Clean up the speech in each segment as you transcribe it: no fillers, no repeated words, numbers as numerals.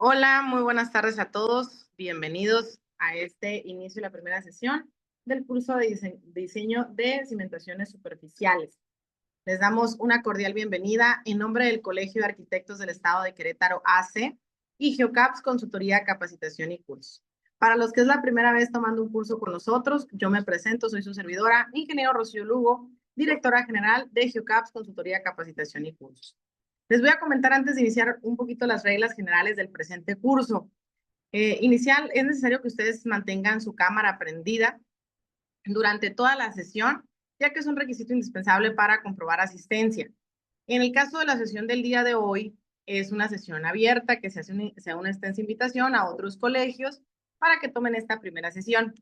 Hola, muy buenas tardes a todos. Bienvenidos a este inicio de la primera sesión del curso de diseño de cimentaciones superficiales. Les damos una cordial bienvenida en nombre del Colegio de Arquitectos del Estado de Querétaro, AC, y GeoCaps Consultoría, Capacitación y Cursos. Para los que es la primera vez tomando un curso con nosotros, yo me presento, soy su servidora, ingeniero Rocío Lugo, directora general de GeoCaps Consultoría, Capacitación y Cursos. Les voy a comentar antes de iniciar un poquito las reglas generales del presente curso. Inicial, es necesario que ustedes mantengan su cámara prendida durante toda la sesión, ya que es un requisito indispensable para comprobar asistencia. En el caso de la sesión del día de hoy, es una sesión abierta que se hace una extensa invitación a otros colegios para que tomen esta primera sesión.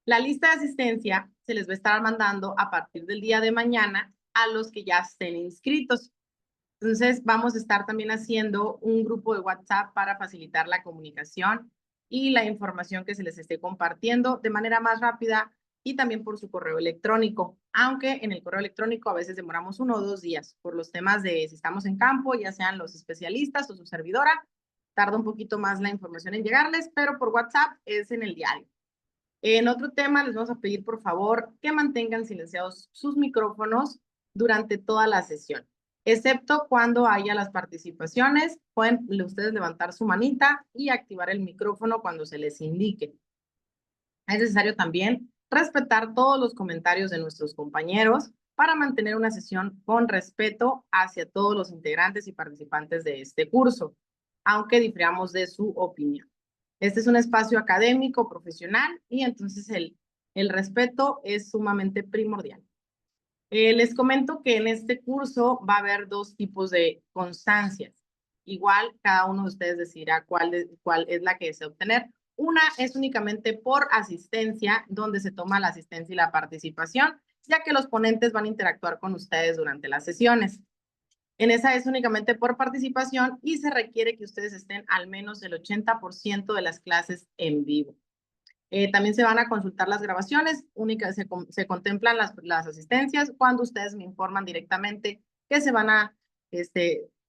La lista de asistencia se les va a estar mandando a partir del día de mañana a los que ya estén inscritos. Entonces, vamos a estar también haciendo un grupo de WhatsApp para facilitar la comunicación y la información que se les esté compartiendo de manera más rápida y también por su correo electrónico, aunque en el correo electrónico a veces demoramos 1 o 2 días por los temas de si estamos en campo, ya sean los especialistas o su servidora, tarda un poquito más la información en llegarles, pero por WhatsApp es en el diario. En otro tema, les vamos a pedir por favor que mantengan silenciados sus micrófonos durante toda la sesión, excepto cuando haya las participaciones. Pueden ustedes levantar su manita y activar el micrófono cuando se les indique. Es necesario también respetar todos los comentarios de nuestros compañeros para mantener una sesión con respeto hacia todos los integrantes y participantes de este curso, aunque diframos de su opinión. Este es un espacio académico, profesional, y entonces el respeto es sumamente primordial. Les comento que en este curso va a haber 2 tipos de constancias. Igual, cada uno de ustedes decidirá cuál es la que desea obtener. Una es únicamente por asistencia, donde se toma la asistencia y la participación, ya que los ponentes van a interactuar con ustedes durante las sesiones. En esa es únicamente por participación y se requiere que ustedes estén al menos el 80% de las clases en vivo. También se van a consultar las grabaciones, se contemplan las asistencias cuando ustedes me informan directamente que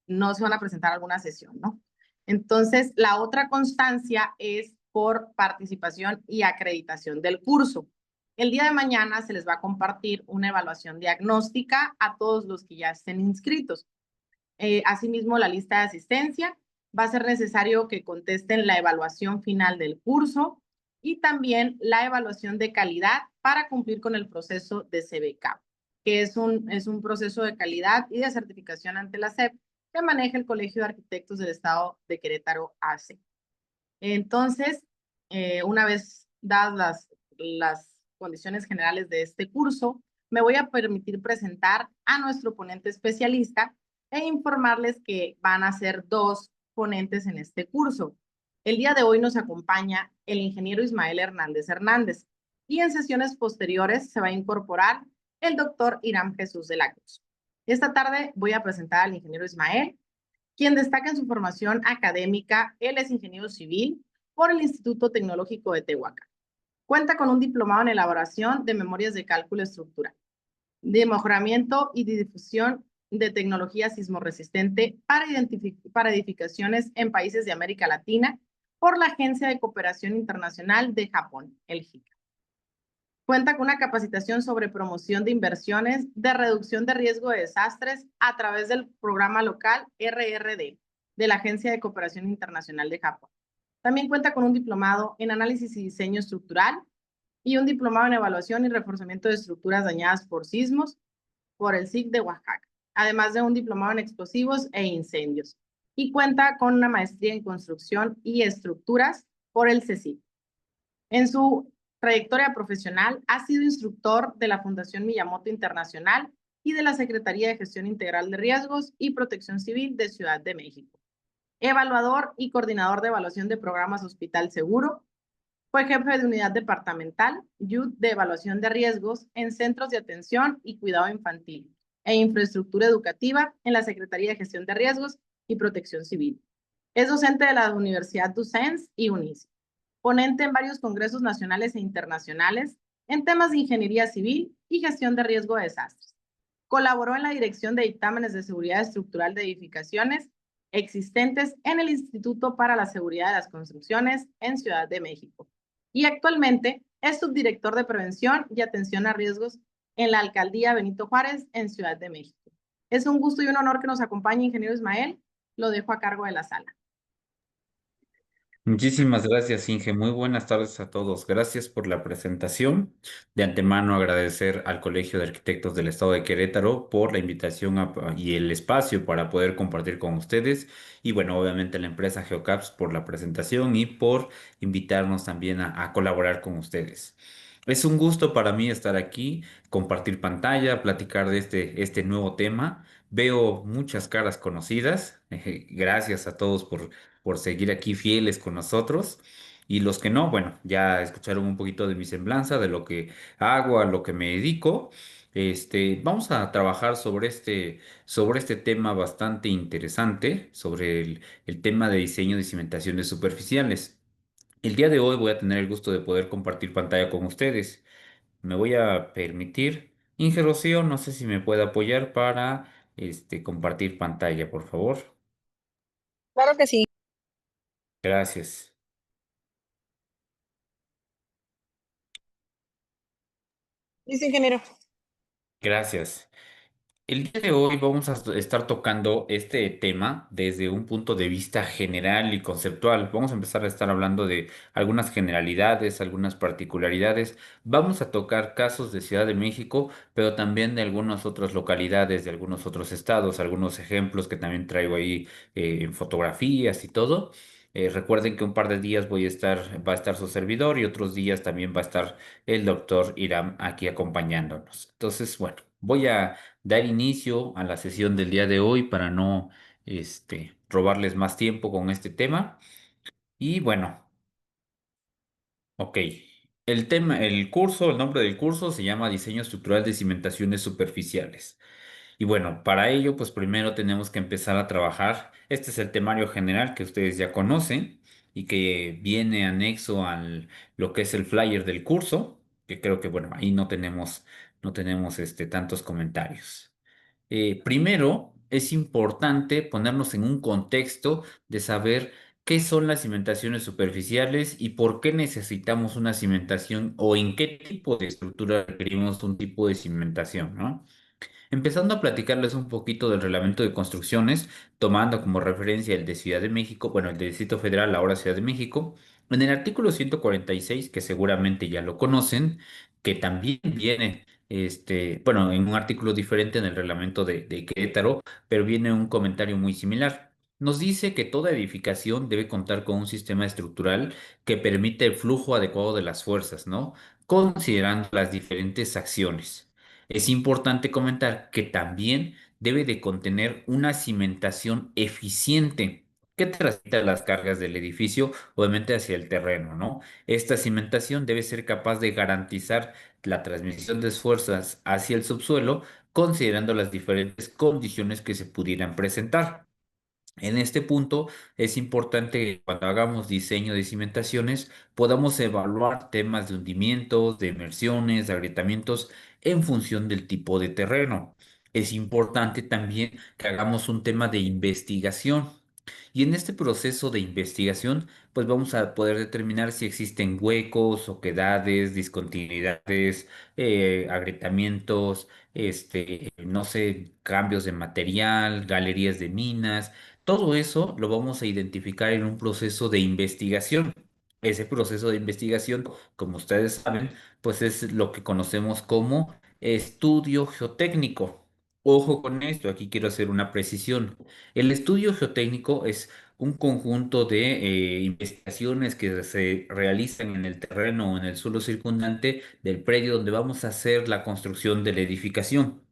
no se van a presentar alguna sesión, ¿no? Entonces, la otra constancia es por participación y acreditación del curso. El día de mañana se les va a compartir una evaluación diagnóstica a todos los que ya estén inscritos. Asimismo, la lista de asistencia. Va a ser necesario que contesten la evaluación final del curso y también la evaluación de calidad para cumplir con el proceso de CBK, que es un proceso de calidad y de certificación ante la SEP que maneja el Colegio de Arquitectos del Estado de Querétaro, AC. Entonces, una vez dadas las condiciones generales de este curso, me voy a permitir presentar a nuestro ponente especialista e informarles que van a ser 2 ponentes en este curso. El día de hoy nos acompaña el ingeniero Ismael Hernández Hernández y en sesiones posteriores se va a incorporar el doctor Irán Jesús de la Cruz. Esta tarde voy a presentar al ingeniero Ismael, quien destaca en su formación académica. Él es ingeniero civil por el Instituto Tecnológico de Tehuacán. Cuenta con un diplomado en elaboración de memorias de cálculo estructural, de mejoramiento y de difusión de tecnología sismorresistente para edificaciones en países de América Latina por la Agencia de Cooperación Internacional de Japón, el JICA. Cuenta con una capacitación sobre promoción de inversiones de reducción de riesgo de desastres a través del programa local RRD de la Agencia de Cooperación Internacional de Japón. También cuenta con un diplomado en análisis y diseño estructural y un diplomado en evaluación y reforzamiento de estructuras dañadas por sismos por el SIC de Oaxaca, además de un diplomado en explosivos e incendios. Y cuenta con una maestría en construcción y estructuras por el CECIP. En su trayectoria profesional ha sido instructor de la Fundación Miyamoto Internacional y de la Secretaría de Gestión Integral de Riesgos y Protección Civil de Ciudad de México. Evaluador y coordinador de evaluación de programas Hospital Seguro. Fue jefe de unidad departamental YUD de evaluación de riesgos en centros de atención y cuidado infantil e infraestructura educativa en la Secretaría de Gestión de Riesgos y Protección Civil. Es docente de la Universidad Dussens y UNICE. Ponente en varios congresos nacionales e internacionales en temas de ingeniería civil y gestión de riesgo de desastres. Colaboró en la dirección de dictámenes de seguridad estructural de edificaciones existentes en el Instituto para la Seguridad de las Construcciones en Ciudad de México. Y actualmente es subdirector de Prevención y Atención a Riesgos en la Alcaldía Benito Juárez en Ciudad de México. Es un gusto y un honor que nos acompañe, ingeniero Ismael. Lo dejo a cargo de la sala. Muchísimas gracias, Inge. Muy buenas tardes a todos. Gracias por la presentación. De antemano agradecer al Colegio de Arquitectos del Estado de Querétaro por la invitación y el espacio para poder compartir con ustedes. Y bueno, obviamente a la empresa Geocaps por la presentación y por invitarnos también a colaborar con ustedes. Es un gusto para mí estar aquí, compartir pantalla, platicar de este nuevo tema. Veo muchas caras conocidas. Gracias a todos por seguir aquí fieles con nosotros. Y los que no, bueno, ya escucharon un poquito de mi semblanza, de lo que hago, a lo que me dedico. Vamos a trabajar sobre este tema bastante interesante, sobre el tema de diseño de cimentaciones superficiales. El día de hoy voy a tener el gusto de poder compartir pantalla con ustedes. Me voy a permitir, Inge Rocío, no sé si me puede apoyar para compartir pantalla, por favor. Claro que sí. Gracias. Listo, ingeniero. Gracias. El día de hoy vamos a estar tocando este tema desde un punto de vista general y conceptual. Vamos a empezar a estar hablando de algunas generalidades, algunas particularidades. Vamos a tocar casos de Ciudad de México, pero también de algunas otras localidades, de algunos otros estados, algunos ejemplos que también traigo ahí en fotografías y todo. Recuerden que un par de días va a estar su servidor y otros días también va a estar el doctor Iram aquí acompañándonos. Entonces, bueno, voy a dar inicio a la sesión del día de hoy para no robarles más tiempo con este tema. Y bueno, ok. El nombre del curso se llama Diseño Estructural de Cimentaciones Superficiales. Y bueno, para ello, pues primero tenemos que empezar a trabajar. Este es el temario general que ustedes ya conocen y que viene anexo al lo que es el flyer del curso, que creo que bueno, ahí no tenemos tantos comentarios. Primero, es importante ponernos en un contexto de saber qué son las cimentaciones superficiales y por qué necesitamos una cimentación o en qué tipo de estructura requerimos un tipo de cimentación, ¿no? Empezando a platicarles un poquito del reglamento de construcciones, tomando como referencia el de Ciudad de México, bueno, el de Distrito Federal, ahora Ciudad de México, en el artículo 146, que seguramente ya lo conocen, que también viene, bueno, en un artículo diferente en el reglamento de Querétaro, pero viene un comentario muy similar. Nos dice que toda edificación debe contar con un sistema estructural que permite el flujo adecuado de las fuerzas, ¿no? Considerando las diferentes acciones. Es importante comentar que también debe de contener una cimentación eficiente que transmita las cargas del edificio, obviamente hacia el terreno, ¿no? Esta cimentación debe ser capaz de garantizar la transmisión de fuerzas hacia el subsuelo, considerando las diferentes condiciones que se pudieran presentar. En este punto es importante que cuando hagamos diseño de cimentaciones podamos evaluar temas de hundimientos, de emersiones, de agrietamientos en función del tipo de terreno. Es importante también que hagamos un tema de investigación. Y en este proceso de investigación, pues vamos a poder determinar si existen huecos, oquedades, discontinuidades, agrietamientos, no sé, cambios de material, galerías de minas. Todo eso lo vamos a identificar en un proceso de investigación. Ese proceso de investigación, como ustedes saben, pues es lo que conocemos como estudio geotécnico. Ojo con esto, aquí quiero hacer una precisión. El estudio geotécnico es un conjunto de investigaciones que se realizan en el terreno o en el suelo circundante del predio donde vamos a hacer la construcción de la edificación.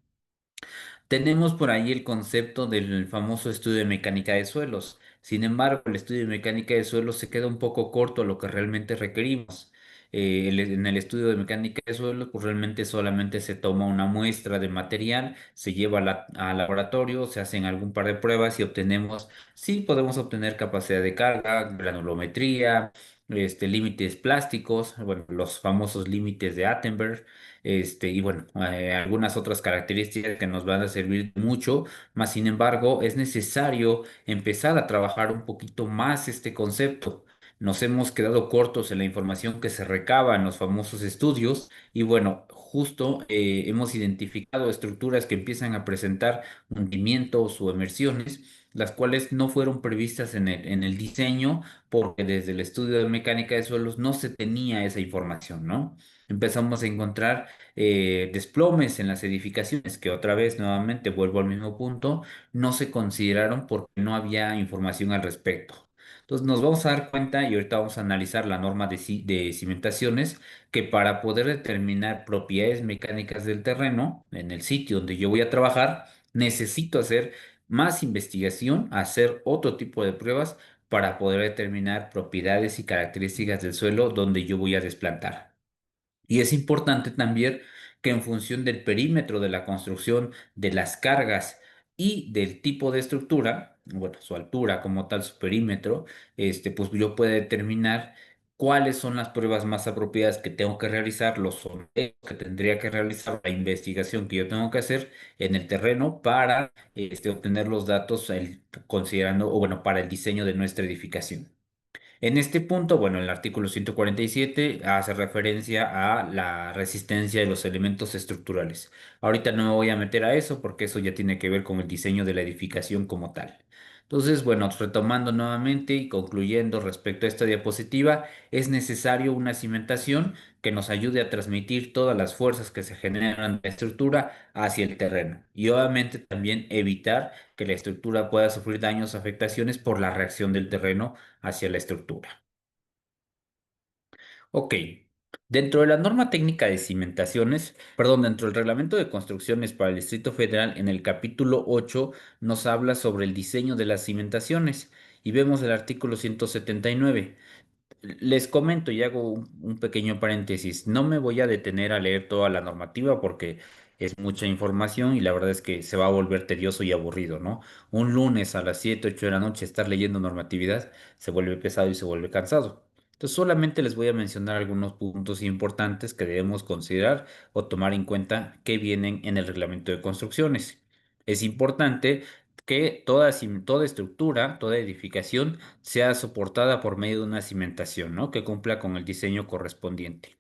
Tenemos por ahí el concepto del famoso estudio de mecánica de suelos. Sin embargo, el estudio de mecánica de suelos se queda un poco corto a lo que realmente requerimos. En el estudio de mecánica de suelo, pues realmente solamente se toma una muestra de material, se lleva al laboratorio, se hacen algún par de pruebas y obtenemos, sí, podemos obtener capacidad de carga, granulometría, límites plásticos, bueno, los famosos límites de Attenberg, y bueno, algunas otras características que nos van a servir mucho, más sin embargo, es necesario empezar a trabajar un poquito más este concepto. Nos hemos quedado cortos en la información que se recaba en los famosos estudios y bueno, justo hemos identificado estructuras que empiezan a presentar hundimientos o emersiones, las cuales no fueron previstas en el diseño porque desde el estudio de mecánica de suelos no se tenía esa información, ¿no? Empezamos a encontrar desplomes en las edificaciones que otra vez, nuevamente, vuelvo al mismo punto, no se consideraron porque no había información al respecto. Entonces nos vamos a dar cuenta y ahorita vamos a analizar la norma de cimentaciones que para poder determinar propiedades mecánicas del terreno en el sitio donde yo voy a trabajar, necesito hacer más investigación, hacer otro tipo de pruebas para poder determinar propiedades y características del suelo donde yo voy a desplantar. Y es importante también que en función del perímetro de la construcción, de las cargas y del tipo de estructura, bueno, su altura como tal, su perímetro, pues yo pueda determinar cuáles son las pruebas más apropiadas que tengo que realizar, los sondeos que tendría que realizar, la investigación que yo tengo que hacer en el terreno para obtener los datos considerando, o bueno, para el diseño de nuestra edificación. En este punto, bueno, el artículo 147 hace referencia a la resistencia de los elementos estructurales. Ahorita no me voy a meter a eso porque eso ya tiene que ver con el diseño de la edificación como tal. Entonces, bueno, retomando nuevamente y concluyendo respecto a esta diapositiva, es necesario una cimentación que nos ayude a transmitir todas las fuerzas que se generan en la estructura hacia el terreno y obviamente también evitar que la estructura pueda sufrir daños o afectaciones por la reacción del terreno hacia la estructura. Ok, dentro de la norma técnica de cimentaciones, perdón, dentro del reglamento de construcciones para el Distrito Federal, en el capítulo 8 nos habla sobre el diseño de las cimentaciones y vemos el artículo 179. Les comento y hago un pequeño paréntesis. No me voy a detener a leer toda la normativa porque es mucha información y la verdad es que se va a volver tedioso y aburrido, ¿no? Un lunes a las 7, 8 de la noche estar leyendo normatividad se vuelve pesado y se vuelve cansado. Entonces solamente les voy a mencionar algunos puntos importantes que debemos considerar o tomar en cuenta que vienen en el reglamento de construcciones. Es importante que toda estructura, toda edificación sea soportada por medio de una cimentación, ¿no? Que cumpla con el diseño correspondiente.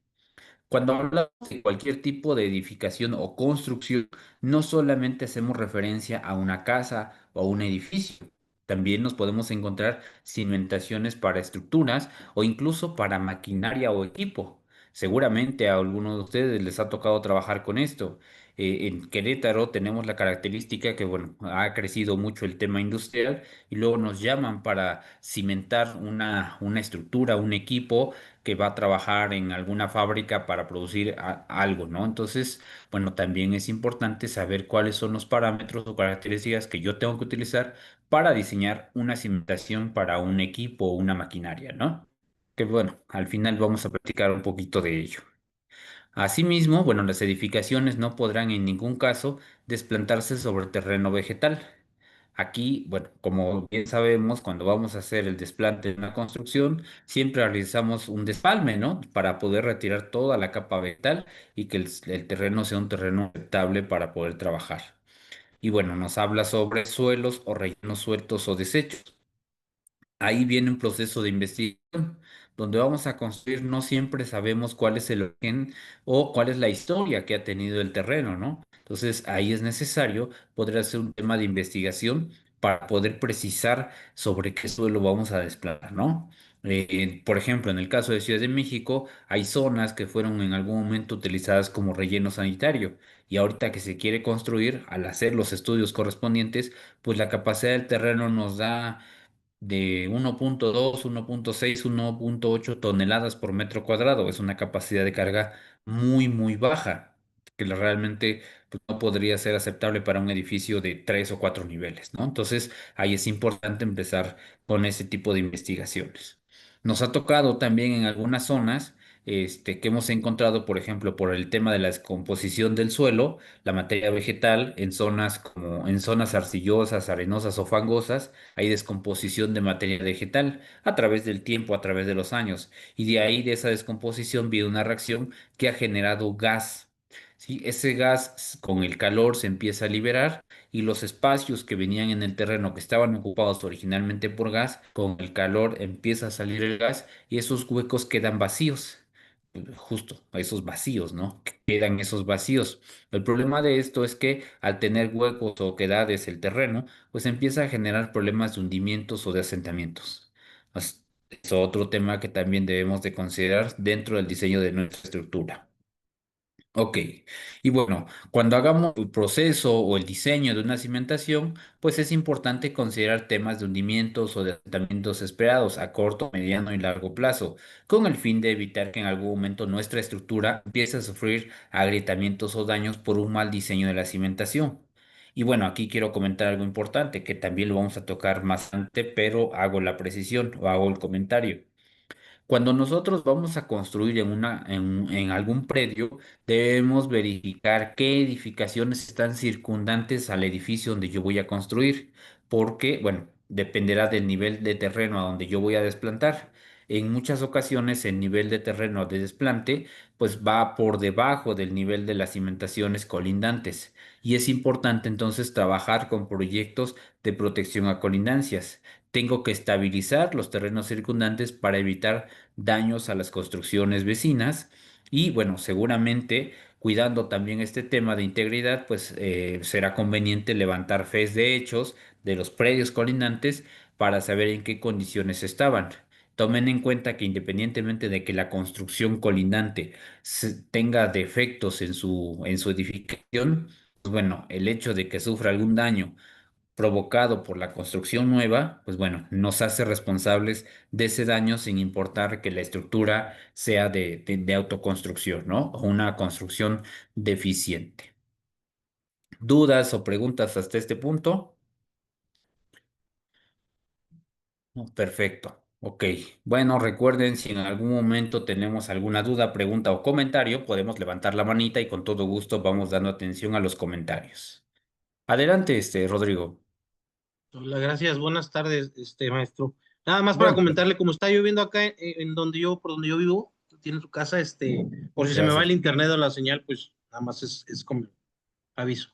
Cuando hablamos de cualquier tipo de edificación o construcción, no solamente hacemos referencia a una casa o a un edificio, también nos podemos encontrar cimentaciones para estructuras o incluso para maquinaria o equipo. Seguramente a algunos de ustedes les ha tocado trabajar con esto. En Querétaro tenemos la característica que, bueno, ha crecido mucho el tema industrial y luego nos llaman para cimentar una estructura, un equipo que va a trabajar en alguna fábrica para producir algo, ¿no? Entonces, bueno, también es importante saber cuáles son los parámetros o características que yo tengo que utilizar para diseñar una cimentación para un equipo o una maquinaria, ¿no? Que bueno, al final vamos a platicar un poquito de ello. Asimismo, bueno, las edificaciones no podrán en ningún caso desplantarse sobre terreno vegetal. Aquí, bueno, como bien sabemos, cuando vamos a hacer el desplante de una construcción, siempre realizamos un despalme, ¿no? Para poder retirar toda la capa vegetal y que el terreno sea un terreno aceptable para poder trabajar. Y bueno, nos habla sobre suelos o rellenos sueltos o desechos. Ahí viene un proceso de investigación, donde vamos a construir, no siempre sabemos cuál es el origen o cuál es la historia que ha tenido el terreno, ¿no? Entonces ahí es necesario poder hacer un tema de investigación para poder precisar sobre qué suelo vamos a desplantar, ¿no? Por ejemplo, en el caso de Ciudad de México, hay zonas que fueron en algún momento utilizadas como relleno sanitario y ahorita que se quiere construir, al hacer los estudios correspondientes, pues la capacidad del terreno nos da de 1.2, 1.6, 1.8 toneladas por metro cuadrado. Es una capacidad de carga muy, muy baja, que realmente pues, no podría ser aceptable para un edificio de 3 o 4 niveles, ¿no? Entonces, ahí es importante empezar con ese tipo de investigaciones. Nos ha tocado también en algunas zonas que hemos encontrado, por ejemplo, por el tema de la descomposición del suelo, la materia vegetal en zonas como en zonas arcillosas, arenosas o fangosas, hay descomposición de materia vegetal a través del tiempo, a través de los años, y de ahí de esa descomposición viene una reacción que ha generado gas. ¿Sí? Ese gas con el calor se empieza a liberar y los espacios que venían en el terreno que estaban ocupados originalmente por gas, con el calor empieza a salir el gas y esos huecos quedan vacíos. Justo, esos vacíos, ¿no? Quedan esos vacíos. El problema de esto es que al tener huecos o quedades el terreno, pues empieza a generar problemas de hundimientos o de asentamientos. Es otro tema que también debemos de considerar dentro del diseño de nuestra estructura. Ok, y bueno, cuando hagamos el proceso o el diseño de una cimentación, pues es importante considerar temas de hundimientos o de asentamientos esperados a corto, mediano y largo plazo, con el fin de evitar que en algún momento nuestra estructura empiece a sufrir agrietamientos o daños por un mal diseño de la cimentación. Y bueno, aquí quiero comentar algo importante que también lo vamos a tocar más adelante, pero hago la precisión o hago el comentario. Cuando nosotros vamos a construir en algún predio, debemos verificar qué edificaciones están circundantes al edificio donde yo voy a construir, porque, bueno, dependerá del nivel de terreno a donde yo voy a desplantar. En muchas ocasiones el nivel de terreno de desplante pues va por debajo del nivel de las cimentaciones colindantes y es importante entonces trabajar con proyectos de protección a colindancias. Tengo que estabilizar los terrenos circundantes para evitar daños a las construcciones vecinas y bueno, seguramente cuidando también este tema de integridad, pues será conveniente levantar fes de hechos de los predios colindantes para saber en qué condiciones estaban. Tomen en cuenta que independientemente de que la construcción colindante tenga defectos en su edificación, pues bueno, el hecho de que sufra algún daño provocado por la construcción nueva, pues bueno, nos hace responsables de ese daño sin importar que la estructura sea de autoconstrucción, ¿no? O una construcción deficiente. ¿Dudas o preguntas hasta este punto? No, perfecto. Ok. Bueno, recuerden, si en algún momento tenemos alguna duda, pregunta o comentario, podemos levantar la manita y con todo gusto vamos dando atención a los comentarios. Adelante, Rodrigo. Hola, gracias. Buenas tardes, maestro. Nada más para Bueno, comentarle, como está lloviendo acá en donde por donde yo vivo, tiene su casa, por si se me va el gracias. internet o la señal, pues nada más es como aviso.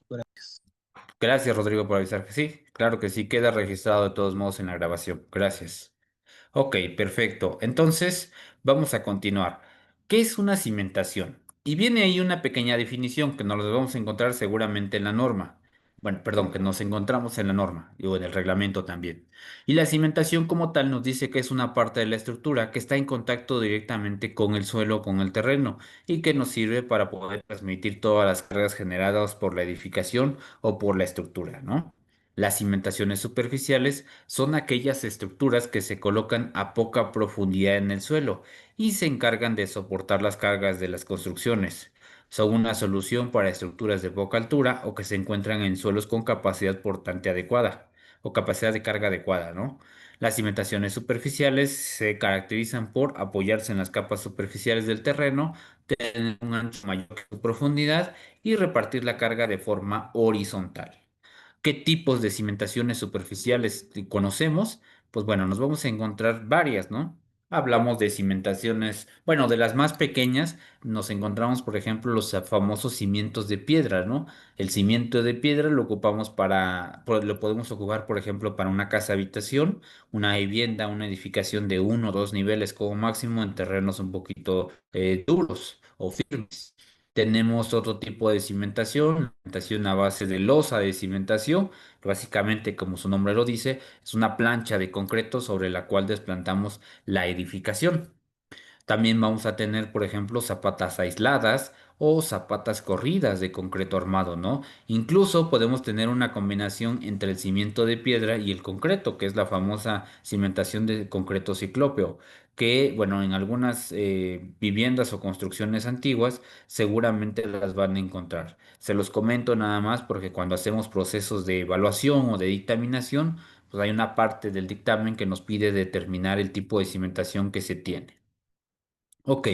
Gracias, Rodrigo, por avisar que sí. Claro que sí, queda registrado de todos modos en la grabación. Gracias. Ok, perfecto. Entonces, vamos a continuar. ¿Qué es una cimentación? Y viene ahí una pequeña definición que nos la vamos a encontrar seguramente en la norma. Bueno, perdón, que nos encontramos en la norma y o en el reglamento también. Y la cimentación como tal nos dice que es una parte de la estructura que está en contacto directamente con el suelo, con el terreno, y que nos sirve para poder transmitir todas las cargas generadas por la edificación o por la estructura, ¿no? Las cimentaciones superficiales son aquellas estructuras que se colocan a poca profundidad en el suelo y se encargan de soportar las cargas de las construcciones. Son una solución para estructuras de poca altura o que se encuentran en suelos con capacidad portante adecuada o capacidad de carga adecuada, ¿no? Las cimentaciones superficiales se caracterizan por apoyarse en las capas superficiales del terreno, tener un ancho mayor que su profundidad y repartir la carga de forma horizontal. ¿Qué tipos de cimentaciones superficiales conocemos? Pues bueno, nos vamos a encontrar varias, ¿no? Hablamos de cimentaciones, bueno, de las más pequeñas nos encontramos, por ejemplo, los famosos cimientos de piedra, ¿no? El cimiento de piedra lo ocupamos lo podemos ocupar, por ejemplo, para una casa habitación, una vivienda, una edificación de uno o dos niveles como máximo en terrenos un poquito duros o firmes. Tenemos otro tipo de cimentación a base de losa de cimentación, que básicamente, como su nombre lo dice, es una plancha de concreto sobre la cual desplantamos la edificación. También vamos a tener, por ejemplo, zapatas aisladas o zapatas corridas de concreto armado, ¿no? Incluso podemos tener una combinación entre el cimiento de piedra y el concreto, que es la famosa cimentación de concreto ciclópeo, que, bueno, en algunas viviendas o construcciones antiguas seguramente las van a encontrar. Se los comento nada más porque cuando hacemos procesos de evaluación o de dictaminación, pues hay una parte del dictamen que nos pide determinar el tipo de cimentación que se tiene. Ok,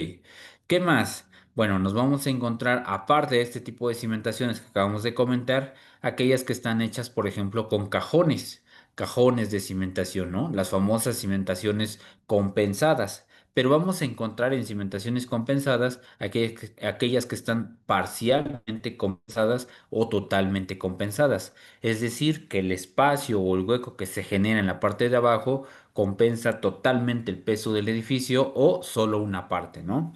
¿qué más? Bueno, nos vamos a encontrar, aparte de este tipo de cimentaciones que acabamos de comentar, aquellas que están hechas, por ejemplo, con cajones, cajones de cimentación, ¿no? Las famosas cimentaciones compensadas. Pero vamos a encontrar en cimentaciones compensadas aquellas que están parcialmente compensadas o totalmente compensadas. Es decir, que el espacio o el hueco que se genera en la parte de abajo compensa totalmente el peso del edificio o solo una parte, ¿no?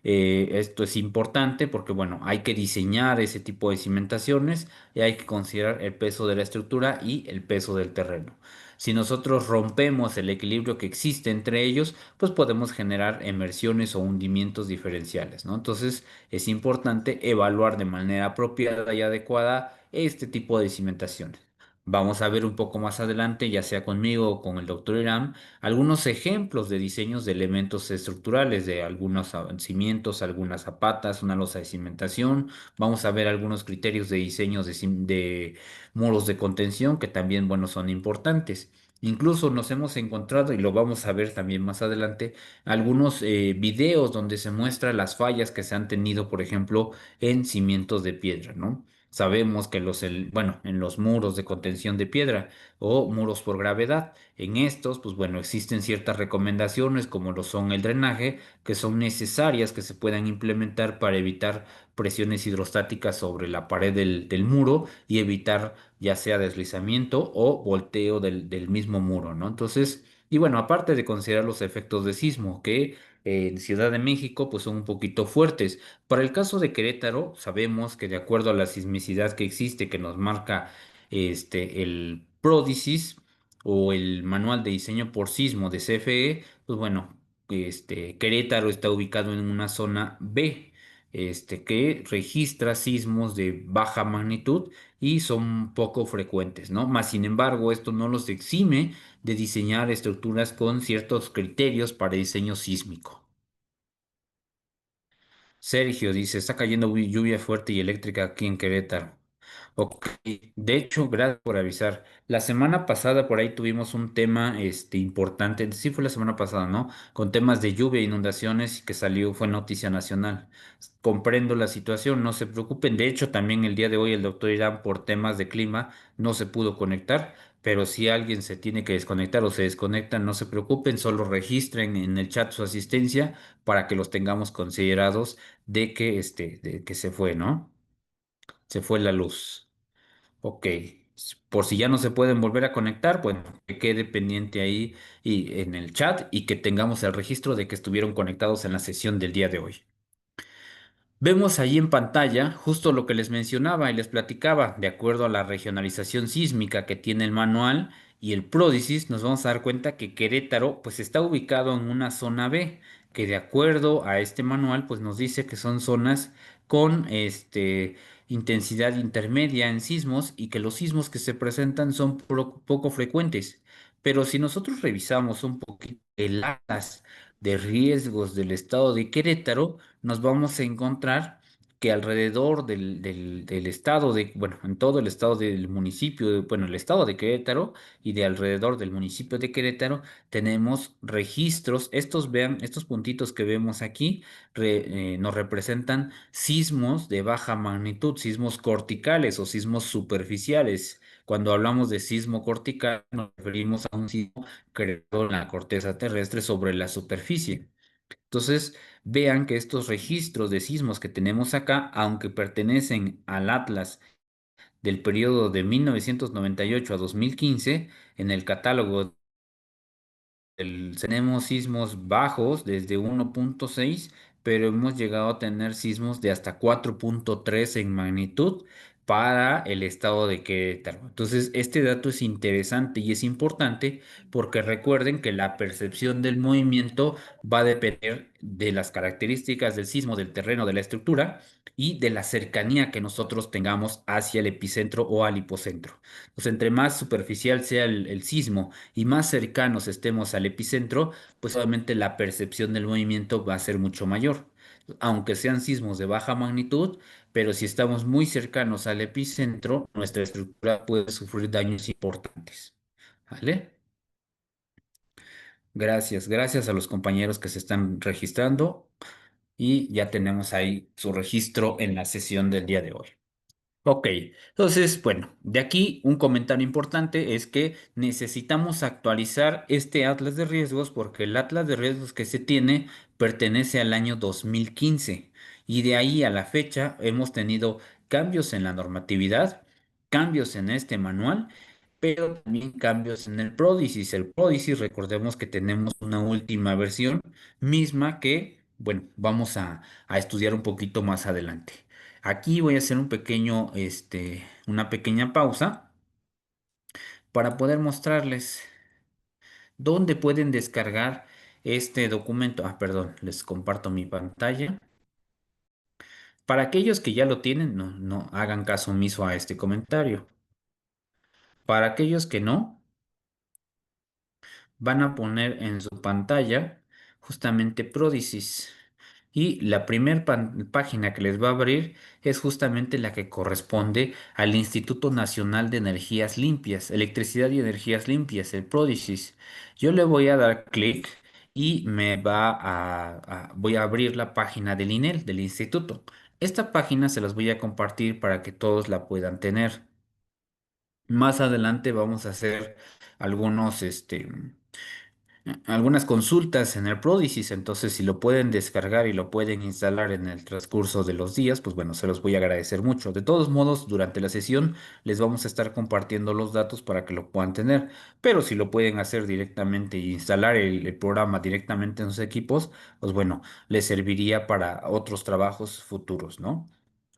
Esto es importante porque, bueno, hay que diseñar ese tipo de cimentaciones y hay que considerar el peso de la estructura y el peso del terreno. Si nosotros rompemos el equilibrio que existe entre ellos, pues podemos generar emersiones o hundimientos diferenciales, ¿no? Entonces es importante evaluar de manera apropiada y adecuada este tipo de cimentaciones. Vamos a ver un poco más adelante, ya sea conmigo o con el doctor Irán, algunos ejemplos de diseños de elementos estructurales, de algunos cimientos, algunas zapatas, una losa de cimentación. Vamos a ver algunos criterios de diseños de muros de contención que también, bueno, son importantes. Incluso nos hemos encontrado, y lo vamos a ver también más adelante, algunos videos donde se muestra las fallas que se han tenido, por ejemplo, en cimientos de piedra, ¿no? Sabemos que bueno, en los muros de contención de piedra o muros por gravedad, en estos, pues bueno, existen ciertas recomendaciones como lo son el drenaje, que son necesarias que se puedan implementar para evitar presiones hidrostáticas sobre la pared del muro y evitar ya sea deslizamiento o volteo del mismo muro, ¿no? Entonces, y bueno, aparte de considerar los efectos de sismo, que en Ciudad de México pues son un poquito fuertes. Para el caso de Querétaro, sabemos que de acuerdo a la sismicidad que existe, que nos marca el PRODISIS, o el Manual de Diseño por Sismo de CFE, pues bueno, Querétaro está ubicado en una zona B, que registra sismos de baja magnitud y son poco frecuentes, ¿no? Más sin embargo, esto no los exime de diseñar estructuras con ciertos criterios para diseño sísmico. Sergio dice, está cayendo lluvia fuerte y eléctrica aquí en Querétaro. Ok, de hecho, gracias por avisar. La semana pasada por ahí tuvimos un tema importante, sí fue la semana pasada, ¿no? Con temas de lluvia e inundaciones que salió, fue noticia nacional. Comprendo la situación, no se preocupen. De hecho, también el día de hoy el doctor Irán por temas de clima no se pudo conectar, pero si alguien se tiene que desconectar o se desconecta, no se preocupen, solo registren en el chat su asistencia para que los tengamos considerados de que se fue, ¿no? Se fue la luz. Ok, por si ya no se pueden volver a conectar, bueno, que quede pendiente ahí y en el chat y que tengamos el registro de que estuvieron conectados en la sesión del día de hoy. Vemos ahí en pantalla justo lo que les mencionaba y les platicaba, de acuerdo a la regionalización sísmica que tiene el manual y el Pródisis, nos vamos a dar cuenta que Querétaro pues está ubicado en una zona B, que de acuerdo a este manual pues nos dice que son zonas con intensidad intermedia en sismos y que los sismos que se presentan son poco frecuentes. Pero si nosotros revisamos un poquito el atlas de riesgos del estado de Querétaro, nos vamos a encontrar que alrededor del estado bueno, en todo el estado del municipio, bueno, el estado de Querétaro y de alrededor del municipio de Querétaro, tenemos registros. Vean, estos puntitos que vemos aquí, nos representan sismos de baja magnitud, sismos corticales o sismos superficiales. Cuando hablamos de sismo cortical, nos referimos a un sismo creado en la corteza terrestre sobre la superficie. Entonces, vean que estos registros de sismos que tenemos acá, aunque pertenecen al Atlas del periodo de 1998 a 2015, en el catálogo tenemos sismos bajos desde 1.6, pero hemos llegado a tener sismos de hasta 4.3 en magnitud para el estado de Querétaro. Entonces, este dato es interesante y es importante porque recuerden que la percepción del movimiento va a depender de las características del sismo, del terreno, de la estructura y de la cercanía que nosotros tengamos hacia el epicentro o al hipocentro. Entonces, entre más superficial sea el sismo, y más cercanos estemos al epicentro, pues obviamente la percepción del movimiento va a ser mucho mayor. Aunque sean sismos de baja magnitud, pero si estamos muy cercanos al epicentro, nuestra estructura puede sufrir daños importantes. ¿Vale? Gracias, gracias a los compañeros que se están registrando y ya tenemos ahí su registro en la sesión del día de hoy. Ok, entonces, bueno, de aquí un comentario importante es que necesitamos actualizar este atlas de riesgos porque el atlas de riesgos que se tiene pertenece al año 2015 y de ahí a la fecha hemos tenido cambios en la normatividad, cambios en este manual, pero también cambios en el Prodigy. El Prodigy, recordemos que tenemos una última versión misma que, bueno, vamos a estudiar un poquito más adelante. Aquí voy a hacer una pequeña pausa para poder mostrarles dónde pueden descargar este documento. Ah, perdón, les comparto mi pantalla. Para aquellos que ya lo tienen, no hagan caso omiso a este comentario. Para aquellos que no, van a poner en su pantalla justamente Prodigy. Y la primera página que les va a abrir es justamente la que corresponde al Instituto Nacional de Energías Limpias, Electricidad y Energías Limpias, el Prodigy. Yo le voy a dar clic y voy a abrir la página del INEL, del instituto. Esta página se las voy a compartir para que todos la puedan tener. Más adelante vamos a hacer algunas consultas en el Prodigy, entonces si lo pueden descargar y lo pueden instalar en el transcurso de los días, pues bueno, se los voy a agradecer mucho. De todos modos, durante la sesión les vamos a estar compartiendo los datos para que lo puedan tener, pero si lo pueden hacer directamente e instalar el programa directamente en sus equipos, pues bueno, les serviría para otros trabajos futuros, ¿no?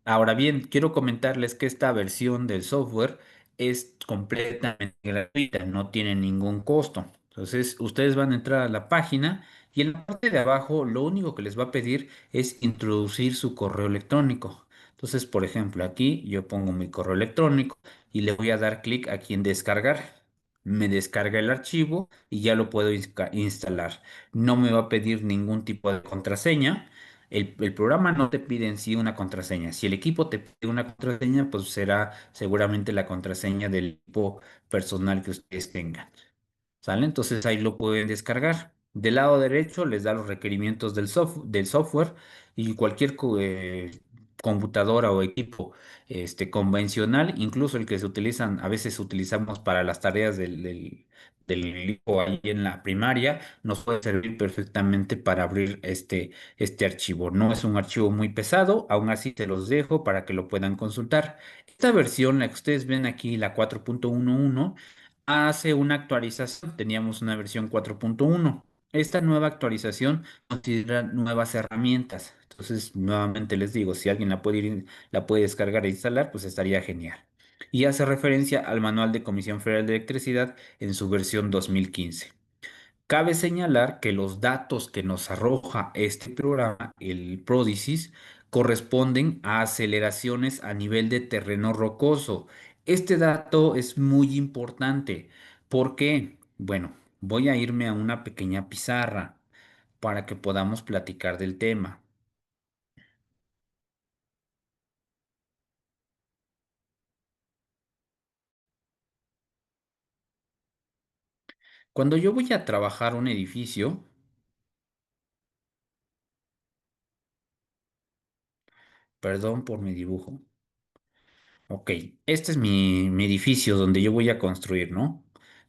Ahora bien, quiero comentarles que esta versión del software es completamente gratuita, no tiene ningún costo. Entonces, ustedes van a entrar a la página y en la parte de abajo lo único que les va a pedir es introducir su correo electrónico. Entonces, por ejemplo, aquí yo pongo mi correo electrónico y le voy a dar clic aquí en descargar. Me descarga el archivo y ya lo puedo instalar. No me va a pedir ningún tipo de contraseña. El programa no te pide en sí una contraseña. Si el equipo te pide una contraseña, pues será seguramente la contraseña del equipo personal que ustedes tengan. ¿Sale? Entonces ahí lo pueden descargar. Del lado derecho les da los requerimientos del software y cualquier computadora o equipo convencional, incluso el que se utilizan, a veces utilizamos para las tareas del hijo ahí en la primaria, nos puede servir perfectamente para abrir este archivo. No es un archivo muy pesado, aún así te los dejo para que lo puedan consultar. Esta versión, la que ustedes ven aquí, la 4.11, hace una actualización. Teníamos una versión 4.1. Esta nueva actualización considera nuevas herramientas. Entonces, nuevamente les digo, si alguien la puede descargar e instalar, pues estaría genial. Y hace referencia al Manual de Comisión Federal de Electricidad en su versión 2015. Cabe señalar que los datos que nos arroja este programa, el Prodigy, corresponden a aceleraciones a nivel de terreno rocoso. Este dato es muy importante. ¿Por qué? Bueno, voy a irme a una pequeña pizarra para que podamos platicar del tema. Cuando yo voy a trabajar un edificio, perdón por mi dibujo. Ok, este es mi edificio donde yo voy a construir, ¿no?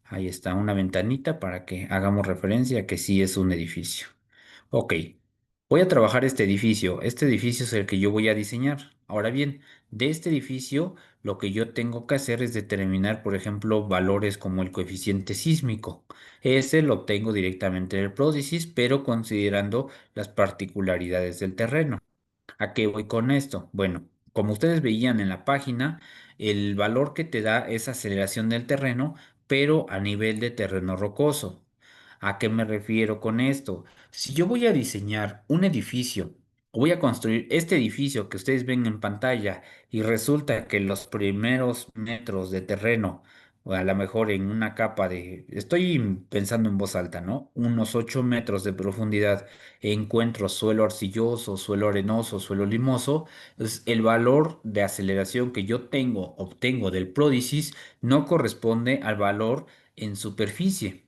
Ahí está una ventanita para que hagamos referencia a que sí es un edificio. Ok, voy a trabajar este edificio. Este edificio es el que yo voy a diseñar. Ahora bien, de este edificio lo que yo tengo que hacer es determinar, por ejemplo, valores como el coeficiente sísmico. Ese lo obtengo directamente del Prodigy, pero considerando las particularidades del terreno. ¿A qué voy con esto? Bueno, como ustedes veían en la página, el valor que te da es aceleración del terreno, pero a nivel de terreno rocoso. ¿A qué me refiero con esto? Si yo voy a diseñar un edificio, o voy a construir este edificio que ustedes ven en pantalla y resulta que los primeros metros de terreno, o a lo mejor en una capa estoy pensando en voz alta, ¿no? Unos 8 metros de profundidad encuentro suelo arcilloso, suelo arenoso, suelo limoso, entonces el valor de aceleración que yo obtengo del pródisis no corresponde al valor en superficie.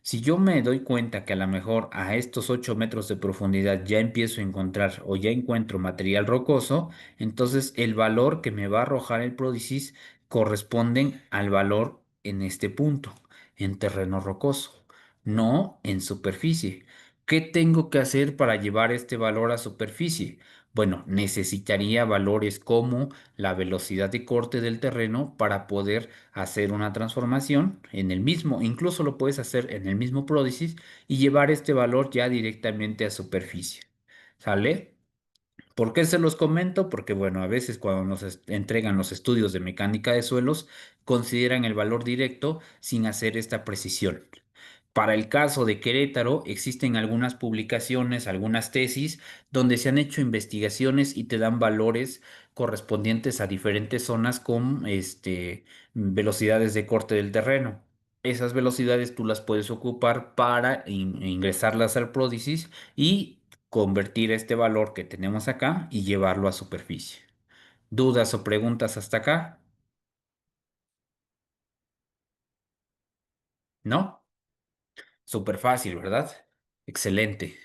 Si yo me doy cuenta que a lo mejor a estos 8 metros de profundidad ya empiezo a encontrar o ya encuentro material rocoso, entonces el valor que me va a arrojar el pródisis corresponden al valor en este punto, en terreno rocoso, no en superficie. ¿Qué tengo que hacer para llevar este valor a superficie? Bueno, necesitaría valores como la velocidad de corte del terreno para poder hacer una transformación en el mismo, incluso lo puedes hacer en el mismo pródisis y llevar este valor ya directamente a superficie. ¿Sale? ¿Por qué se los comento? Porque, bueno, a veces cuando nos entregan los estudios de mecánica de suelos, consideran el valor directo sin hacer esta precisión. Para el caso de Querétaro, existen algunas publicaciones, algunas tesis, donde se han hecho investigaciones y te dan valores correspondientes a diferentes zonas con velocidades de corte del terreno. Esas velocidades tú las puedes ocupar para ingresarlas al pródisis y convertir este valor que tenemos acá y llevarlo a superficie. ¿Dudas o preguntas hasta acá? ¿No? Súper fácil, ¿verdad? Excelente.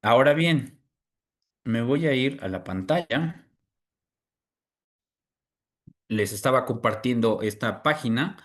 Ahora bien, me voy a ir a la pantalla. Les estaba compartiendo esta página.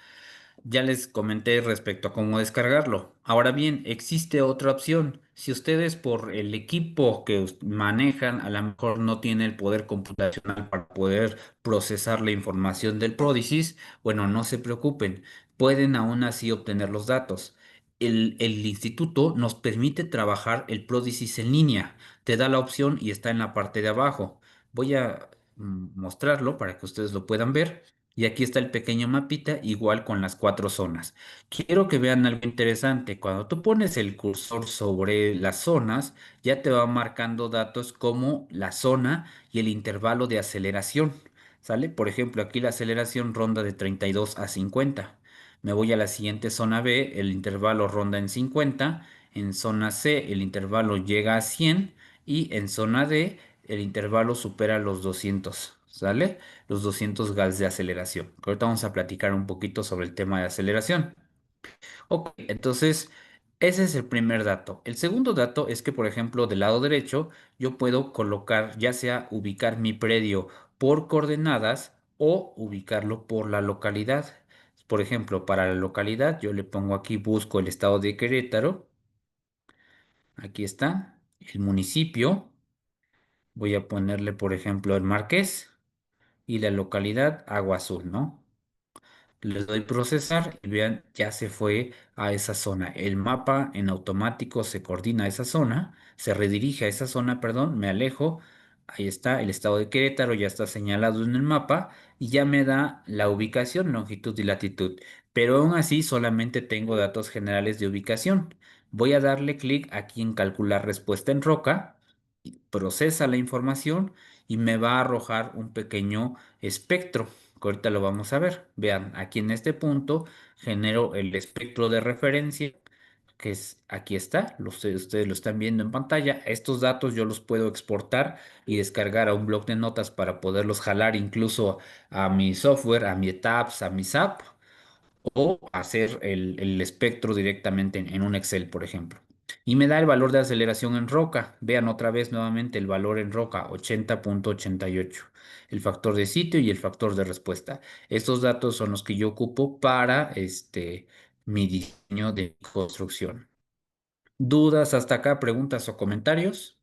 Ya les comenté respecto a cómo descargarlo. Ahora bien, existe otra opción. Si ustedes por el equipo que manejan a lo mejor no tienen el poder computacional para poder procesar la información del Prodigy, bueno, no se preocupen, pueden aún así obtener los datos. El instituto nos permite trabajar el Prodigy en línea. Te da la opción y está en la parte de abajo. Voy a mostrarlo para que ustedes lo puedan ver. Y aquí está el pequeño mapita, igual con las cuatro zonas. Quiero que vean algo interesante. Cuando tú pones el cursor sobre las zonas, ya te va marcando datos como la zona y el intervalo de aceleración. ¿Sale? Por ejemplo, aquí la aceleración ronda de 32 a 50. Me voy a la siguiente zona B, el intervalo ronda en 50. En zona C, el intervalo llega a 100. Y en zona D, el intervalo supera los 200. ¿Sale? Los 200 gas de aceleración. Ahorita vamos a platicar un poquito sobre el tema de aceleración. Ok, entonces ese es el primer dato. El segundo dato es que, por ejemplo, del lado derecho, yo puedo colocar, ya sea ubicar mi predio por coordenadas o ubicarlo por la localidad. Por ejemplo, para la localidad, yo le pongo aquí, busco el estado de Querétaro. Aquí está, el municipio. Voy a ponerle, por ejemplo, el Marqués y la localidad Agua Azul, ¿no? Les doy procesar y vean, ya se fue a esa zona. El mapa en automático se coordina a esa zona, se redirige a esa zona, perdón, me alejo. Ahí está, el estado de Querétaro ya está señalado en el mapa y ya me da la ubicación, longitud y latitud. Pero aún así solamente tengo datos generales de ubicación. Voy a darle clic aquí en calcular respuesta en roca, procesa la información y me va a arrojar un pequeño espectro que ahorita lo vamos a ver. Vean, aquí en este punto genero el espectro de referencia, que es aquí está, ustedes lo están viendo en pantalla. Estos datos yo los puedo exportar y descargar a un bloc de notas para poderlos jalar incluso a mi software, a mi tabs, a mi SAP o hacer el espectro directamente en un Excel, por ejemplo. Y me da el valor de aceleración en roca. Vean otra vez nuevamente el valor en roca, 80,88. El factor de sitio y el factor de respuesta. Estos datos son los que yo ocupo para mi diseño de construcción. ¿Dudas hasta acá? ¿Preguntas o comentarios?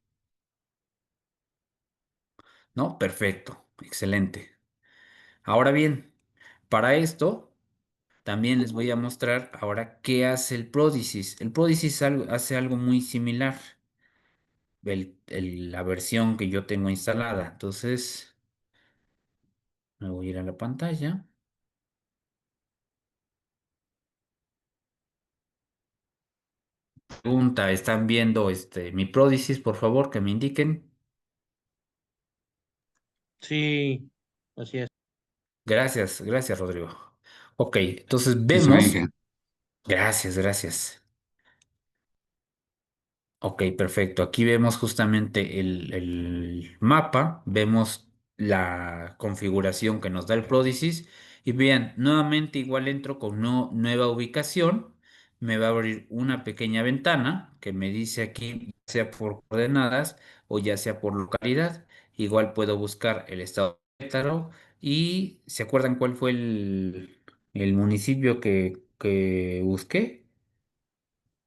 ¿No? Perfecto. Excelente. Ahora bien, para esto también les voy a mostrar ahora qué hace el Prodigy. El Prodigy hace algo muy similar, la versión que yo tengo instalada. Entonces, me voy a ir a la pantalla. Pregunta, ¿están viendo mi Prodigy? Por favor, que me indiquen. Sí, así es. Gracias, gracias, Rodrigo. Ok, entonces Sí, se ve vemos. bien. Gracias, gracias. Ok, perfecto. Aquí vemos justamente el mapa, vemos la configuración que nos da el Prodigy y vean, nuevamente igual entro con nueva ubicación me va a abrir una pequeña ventana que me dice aquí, ya sea por coordenadas o ya sea por localidad. Igual puedo buscar el estado de Querétaro y ¿se acuerdan cuál fue el municipio que busqué?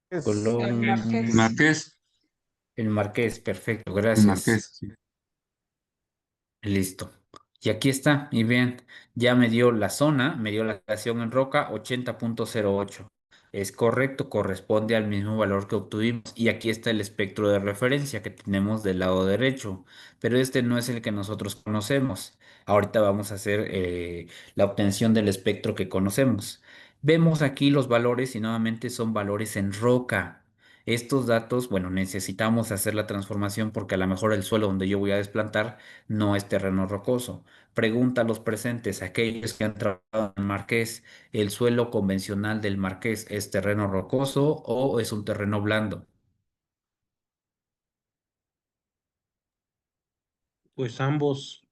El Colón, Marqués. Marqués, el Marqués, perfecto, el gracias. Marqués, sí. Listo. Y aquí está, y bien, ya me dio la zona, me dio la estación en roca 80,08. Es correcto, corresponde al mismo valor que obtuvimos. Y aquí está el espectro de referencia que tenemos del lado derecho, pero este no es el que nosotros conocemos. Ahorita vamos a hacer la obtención del espectro que conocemos. Vemos aquí los valores y nuevamente son valores en roca. Estos datos, bueno, necesitamos hacer la transformación porque a lo mejor el suelo donde yo voy a desplantar no es terreno rocoso. Pregunta a los presentes, aquellos que han trabajado en Marqués, ¿el suelo convencional del Marqués es terreno rocoso o es un terreno blando? Pues ambos.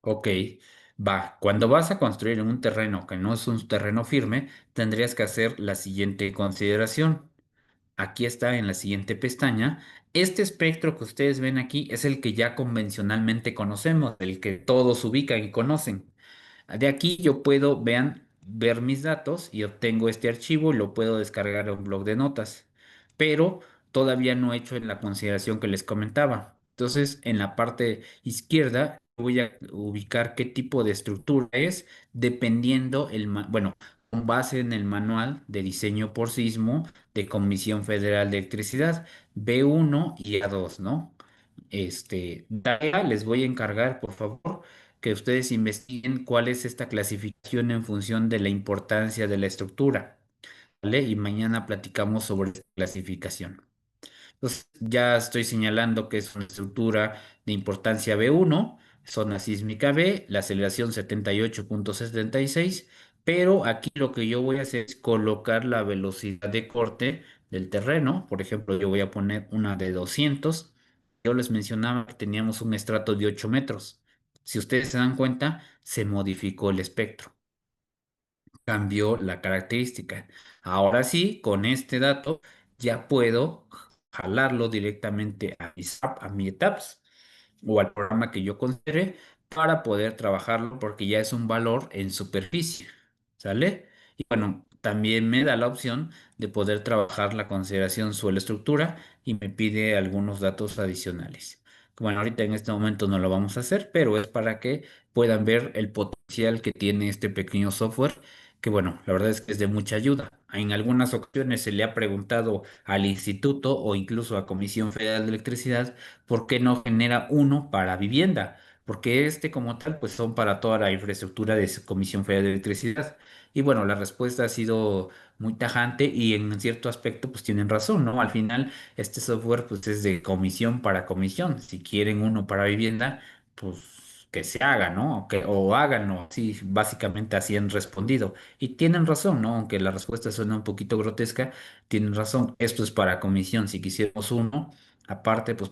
Ok, va. Cuando vas a construir en un terreno que no es un terreno firme, tendrías que hacer la siguiente consideración. Aquí está en la siguiente pestaña. Este espectro que ustedes ven aquí es el que ya convencionalmente conocemos, el que todos ubican y conocen. De aquí yo puedo, vean, ver mis datos y obtengo este archivo y lo puedo descargar a un blog de notas, pero todavía no he hecho en la consideración que les comentaba. Entonces, en la parte izquierda voy a ubicar qué tipo de estructura es, dependiendo bueno, con base en el manual de diseño por sismo de Comisión Federal de Electricidad, B1 y A2, ¿no? Tarea les voy a encargar, por favor, que ustedes investiguen cuál es esta clasificación en función de la importancia de la estructura, ¿vale? Y mañana platicamos sobre esta clasificación. Entonces, ya estoy señalando que es una estructura de importancia B1, zona sísmica B, la aceleración 78,76, pero aquí lo que yo voy a hacer es colocar la velocidad de corte del terreno. Por ejemplo, yo voy a poner una de 200. Yo les mencionaba que teníamos un estrato de 8 metros. Si ustedes se dan cuenta, se modificó el espectro, cambió la característica. Ahora sí, con este dato ya puedo jalarlo directamente a a mi ETAPS o al programa que yo considere para poder trabajarlo porque ya es un valor en superficie, ¿sale? Y bueno, también me da la opción de poder trabajar la consideración suelo-estructura y me pide algunos datos adicionales. Bueno, ahorita en este momento no lo vamos a hacer, pero es para que puedan ver el potencial que tiene este pequeño software, que bueno, la verdad es que es de mucha ayuda. En algunas ocasiones se le ha preguntado al instituto o incluso a Comisión Federal de Electricidad por qué no genera uno para vivienda, porque este como tal pues son para toda la infraestructura de Comisión Federal de Electricidad. Y bueno, la respuesta ha sido muy tajante y en cierto aspecto pues tienen razón, ¿no? Al final este software pues es de comisión para comisión. Si quieren uno para vivienda, pues que se haga, ¿no? O háganlo. Sí, básicamente así han respondido. Y tienen razón, ¿no? Aunque la respuesta suena un poquito grotesca, tienen razón. Esto es para comisión. Si quisiéramos uno, aparte, pues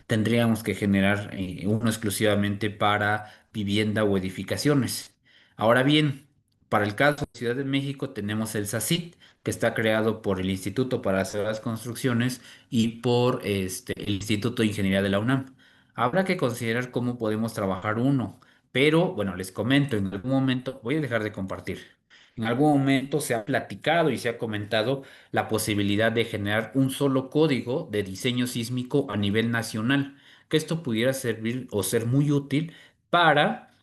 tendríamos que generar uno exclusivamente para vivienda o edificaciones. Ahora bien, para el caso de Ciudad de México tenemos el SACIT, que está creado por el Instituto para hacer las construcciones y por el Instituto de Ingeniería de la UNAM. Habrá que considerar cómo podemos trabajar uno, pero bueno, les comento, en algún momento voy a dejar de compartir. En algún momento se ha platicado y se ha comentado la posibilidad de generar un solo código de diseño sísmico a nivel nacional, que esto pudiera servir o ser muy útil para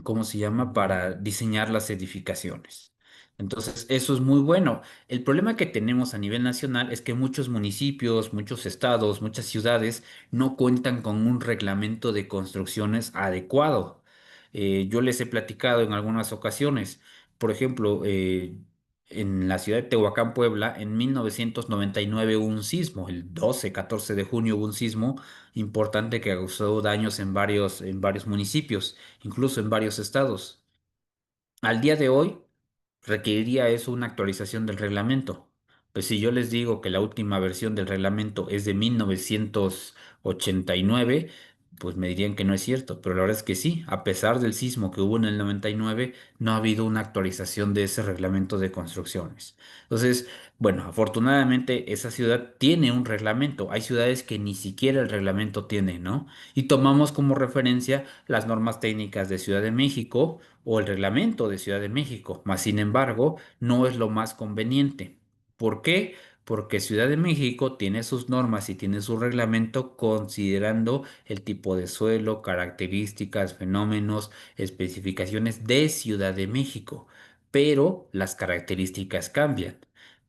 ¿cómo se llama? Para diseñar las edificaciones. Entonces, eso es muy bueno. El problema que tenemos a nivel nacional es que muchos municipios, muchos estados, muchas ciudades no cuentan con un reglamento de construcciones adecuado. Yo les he platicado en algunas ocasiones, por ejemplo, en la ciudad de Tehuacán, Puebla, en 1999 hubo un sismo, el 12, 14 de junio hubo un sismo importante que causó daños en varios municipios, incluso en varios estados. Al día de hoy, requeriría eso una actualización del reglamento. Pues si yo les digo que la última versión del reglamento es de 1989, pues me dirían que no es cierto, pero la verdad es que sí, a pesar del sismo que hubo en el 99, no ha habido una actualización de ese reglamento de construcciones. Entonces, bueno, afortunadamente esa ciudad tiene un reglamento. Hay ciudades que ni siquiera el reglamento tiene, ¿no? Y tomamos como referencia las normas técnicas de Ciudad de México o el reglamento de Ciudad de México, mas sin embargo, no es lo más conveniente. ¿Por qué? Porque Ciudad de México tiene sus normas y tiene su reglamento considerando el tipo de suelo, características, fenómenos, especificaciones de Ciudad de México, pero las características cambian.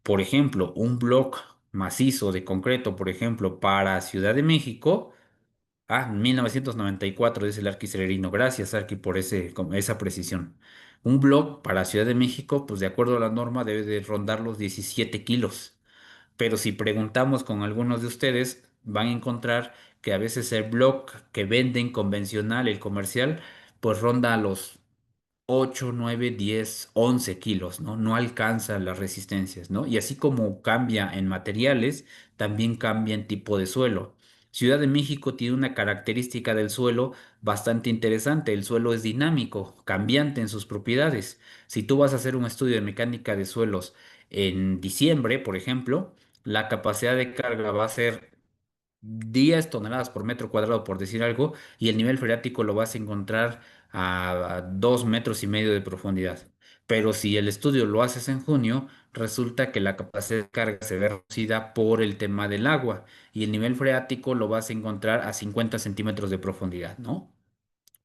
Por ejemplo, un bloque macizo de concreto, por ejemplo, para Ciudad de México, 1994, dice el Arqui Celerino. Gracias, Arqui, por esa precisión. Un bloque para Ciudad de México, pues de acuerdo a la norma, debe de rondar los 17 kilos. Pero si preguntamos con algunos de ustedes, van a encontrar que a veces el block que venden convencional, el comercial, pues ronda a los 8, 9, 10, 11 kilos, ¿no? No alcanza las resistencias, ¿no? Y así como cambia en materiales, también cambia en tipo de suelo. Ciudad de México tiene una característica del suelo bastante interesante. El suelo es dinámico, cambiante en sus propiedades. Si tú vas a hacer un estudio de mecánica de suelos en diciembre, por ejemplo, la capacidad de carga va a ser 10 toneladas por metro cuadrado, por decir algo, y el nivel freático lo vas a encontrar a 2,5 metros de profundidad. Pero si el estudio lo haces en junio, resulta que la capacidad de carga se ve reducida por el tema del agua y el nivel freático lo vas a encontrar a 50 centímetros de profundidad, ¿no?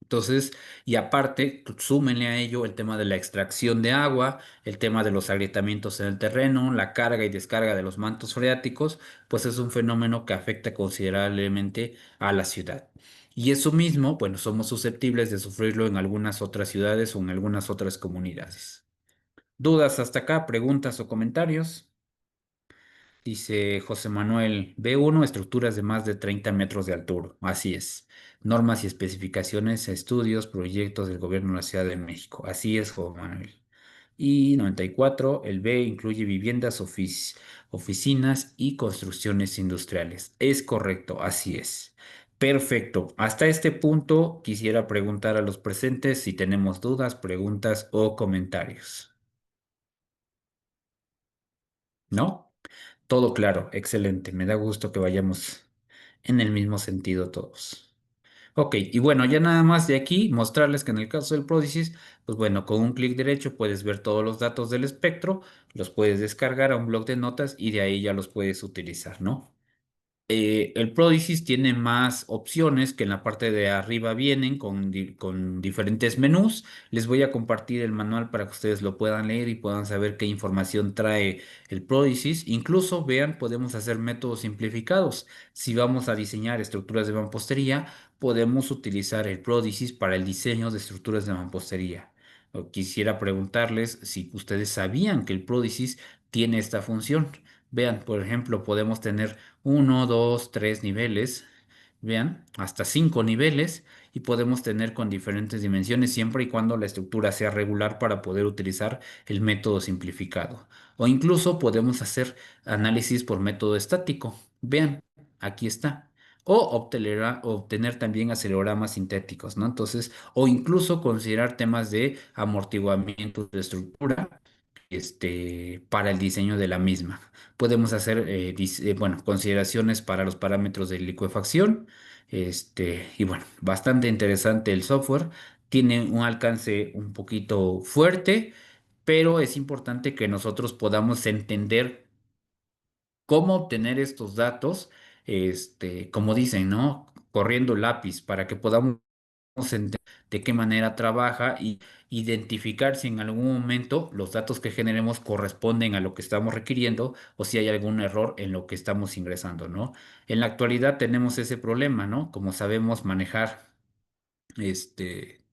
Entonces, y aparte, súmenle a ello el tema de la extracción de agua, el tema de los agrietamientos en el terreno, la carga y descarga de los mantos freáticos, pues es un fenómeno que afecta considerablemente a la ciudad. Y eso mismo, bueno, somos susceptibles de sufrirlo en algunas otras ciudades o en algunas otras comunidades. ¿Dudas hasta acá? ¿Preguntas o comentarios? Dice José Manuel, B1, estructuras de más de 30 metros de altura. Así es. Normas y especificaciones, estudios, proyectos del gobierno de la Ciudad de México. Así es, José Manuel. Y 94, el B incluye viviendas, oficinas y construcciones industriales. Es correcto, así es. Perfecto. Hasta este punto quisiera preguntar a los presentes si tenemos dudas, preguntas o comentarios. ¿No? Todo claro, excelente. Me da gusto que vayamos en el mismo sentido todos. Ok, y bueno, ya nada más de aquí mostrarles que en el caso del Prodigy, pues bueno, con un clic derecho puedes ver todos los datos del espectro, los puedes descargar a un bloc de notas y de ahí ya los puedes utilizar, ¿no? El Prodigy tiene más opciones que en la parte de arriba vienen con diferentes menús. Les voy a compartir el manual para que ustedes lo puedan leer y puedan saber qué información trae el Prodigy. Incluso, vean, podemos hacer métodos simplificados. Si vamos a diseñar estructuras de mampostería, podemos utilizar el Prodigy para el diseño de estructuras de mampostería. Quisiera preguntarles si ustedes sabían que el Prodigy tiene esta función. Vean, por ejemplo, podemos tener uno, dos, tres niveles, vean, hasta 5 niveles y podemos tener con diferentes dimensiones siempre y cuando la estructura sea regular para poder utilizar el método simplificado. O incluso podemos hacer análisis por método estático. Vean, aquí está. O obtener también acelerogramas sintéticos, ¿no? Entonces, o incluso considerar temas de amortiguamiento de estructura, para el diseño de la misma. Podemos hacer, bueno, consideraciones para los parámetros de licuefacción. Y bueno, bastante interesante el software. Tiene un alcance un poquito fuerte, pero es importante que nosotros podamos entender cómo obtener estos datos, como dicen, ¿no? Corriendo lápiz para que podamos entender de qué manera trabaja y identificar si en algún momento los datos que generemos corresponden a lo que estamos requiriendo o si hay algún error en lo que estamos ingresando, ¿no? En la actualidad tenemos ese problema, ¿no? Como sabemos manejar, este,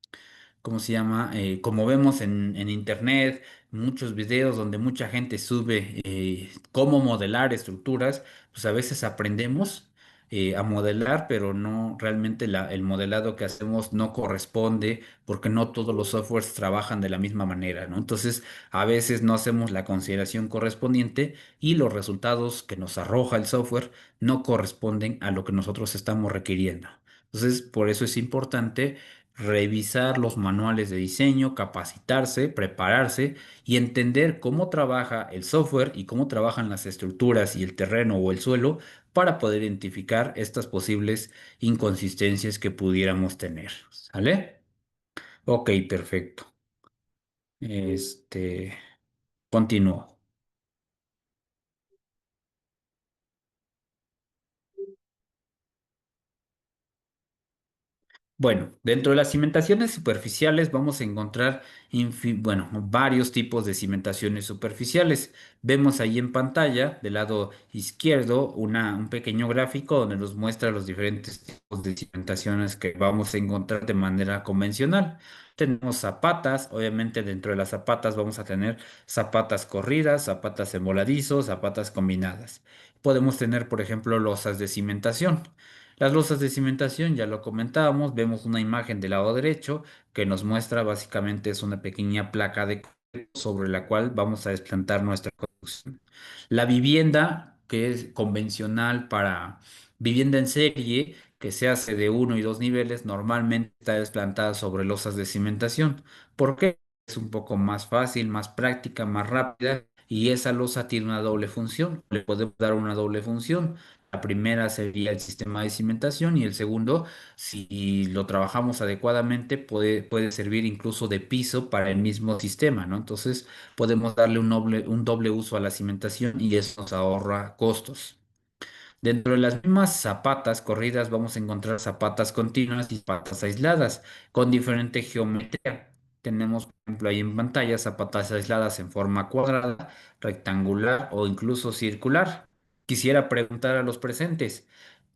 ¿cómo se llama? Como vemos en internet, muchos videos donde mucha gente sube cómo modelar estructuras, pues a veces aprendemos a modelar, pero no realmente el modelado que hacemos no corresponde porque no todos los softwares trabajan de la misma manera, ¿no? Entonces, a veces no hacemos la consideración correspondiente y los resultados que nos arroja el software no corresponden a lo que nosotros estamos requiriendo. Entonces, por eso es importante revisar los manuales de diseño, capacitarse, prepararse y entender cómo trabaja el software y cómo trabajan las estructuras y el terreno o el suelo para poder identificar estas posibles inconsistencias que pudiéramos tener. ¿Sale? Ok, perfecto. Este, continúo. Bueno, dentro de las cimentaciones superficiales vamos a encontrar varios tipos de cimentaciones superficiales. Vemos ahí en pantalla, del lado izquierdo, un pequeño gráfico donde nos muestra los diferentes tipos de cimentaciones que vamos a encontrar de manera convencional. Tenemos zapatas, obviamente dentro de las zapatas vamos a tener zapatas corridas, zapatas en voladizo, zapatas combinadas. Podemos tener, por ejemplo, losas de cimentación. Las losas de cimentación, ya lo comentábamos, vemos una imagen del lado derecho que nos muestra básicamente es una pequeña placa de concreto sobre la cual vamos a desplantar nuestra construcción. La vivienda, que es convencional para vivienda en serie, que se hace de uno y dos niveles, normalmente está desplantada sobre losas de cimentación. ¿Por qué? Es un poco más fácil, más práctica, más rápida. Y esa losa tiene una doble función. Le podemos dar una doble función. La primera sería el sistema de cimentación y el segundo, si lo trabajamos adecuadamente, puede servir incluso de piso para el mismo sistema, ¿no? Entonces podemos darle un doble uso a la cimentación y eso nos ahorra costos. Dentro de las mismas zapatas corridas vamos a encontrar zapatas continuas y zapatas aisladas con diferente geometría. Tenemos, por ejemplo, ahí en pantalla zapatas aisladas en forma cuadrada, rectangular o incluso circular. Quisiera preguntar a los presentes,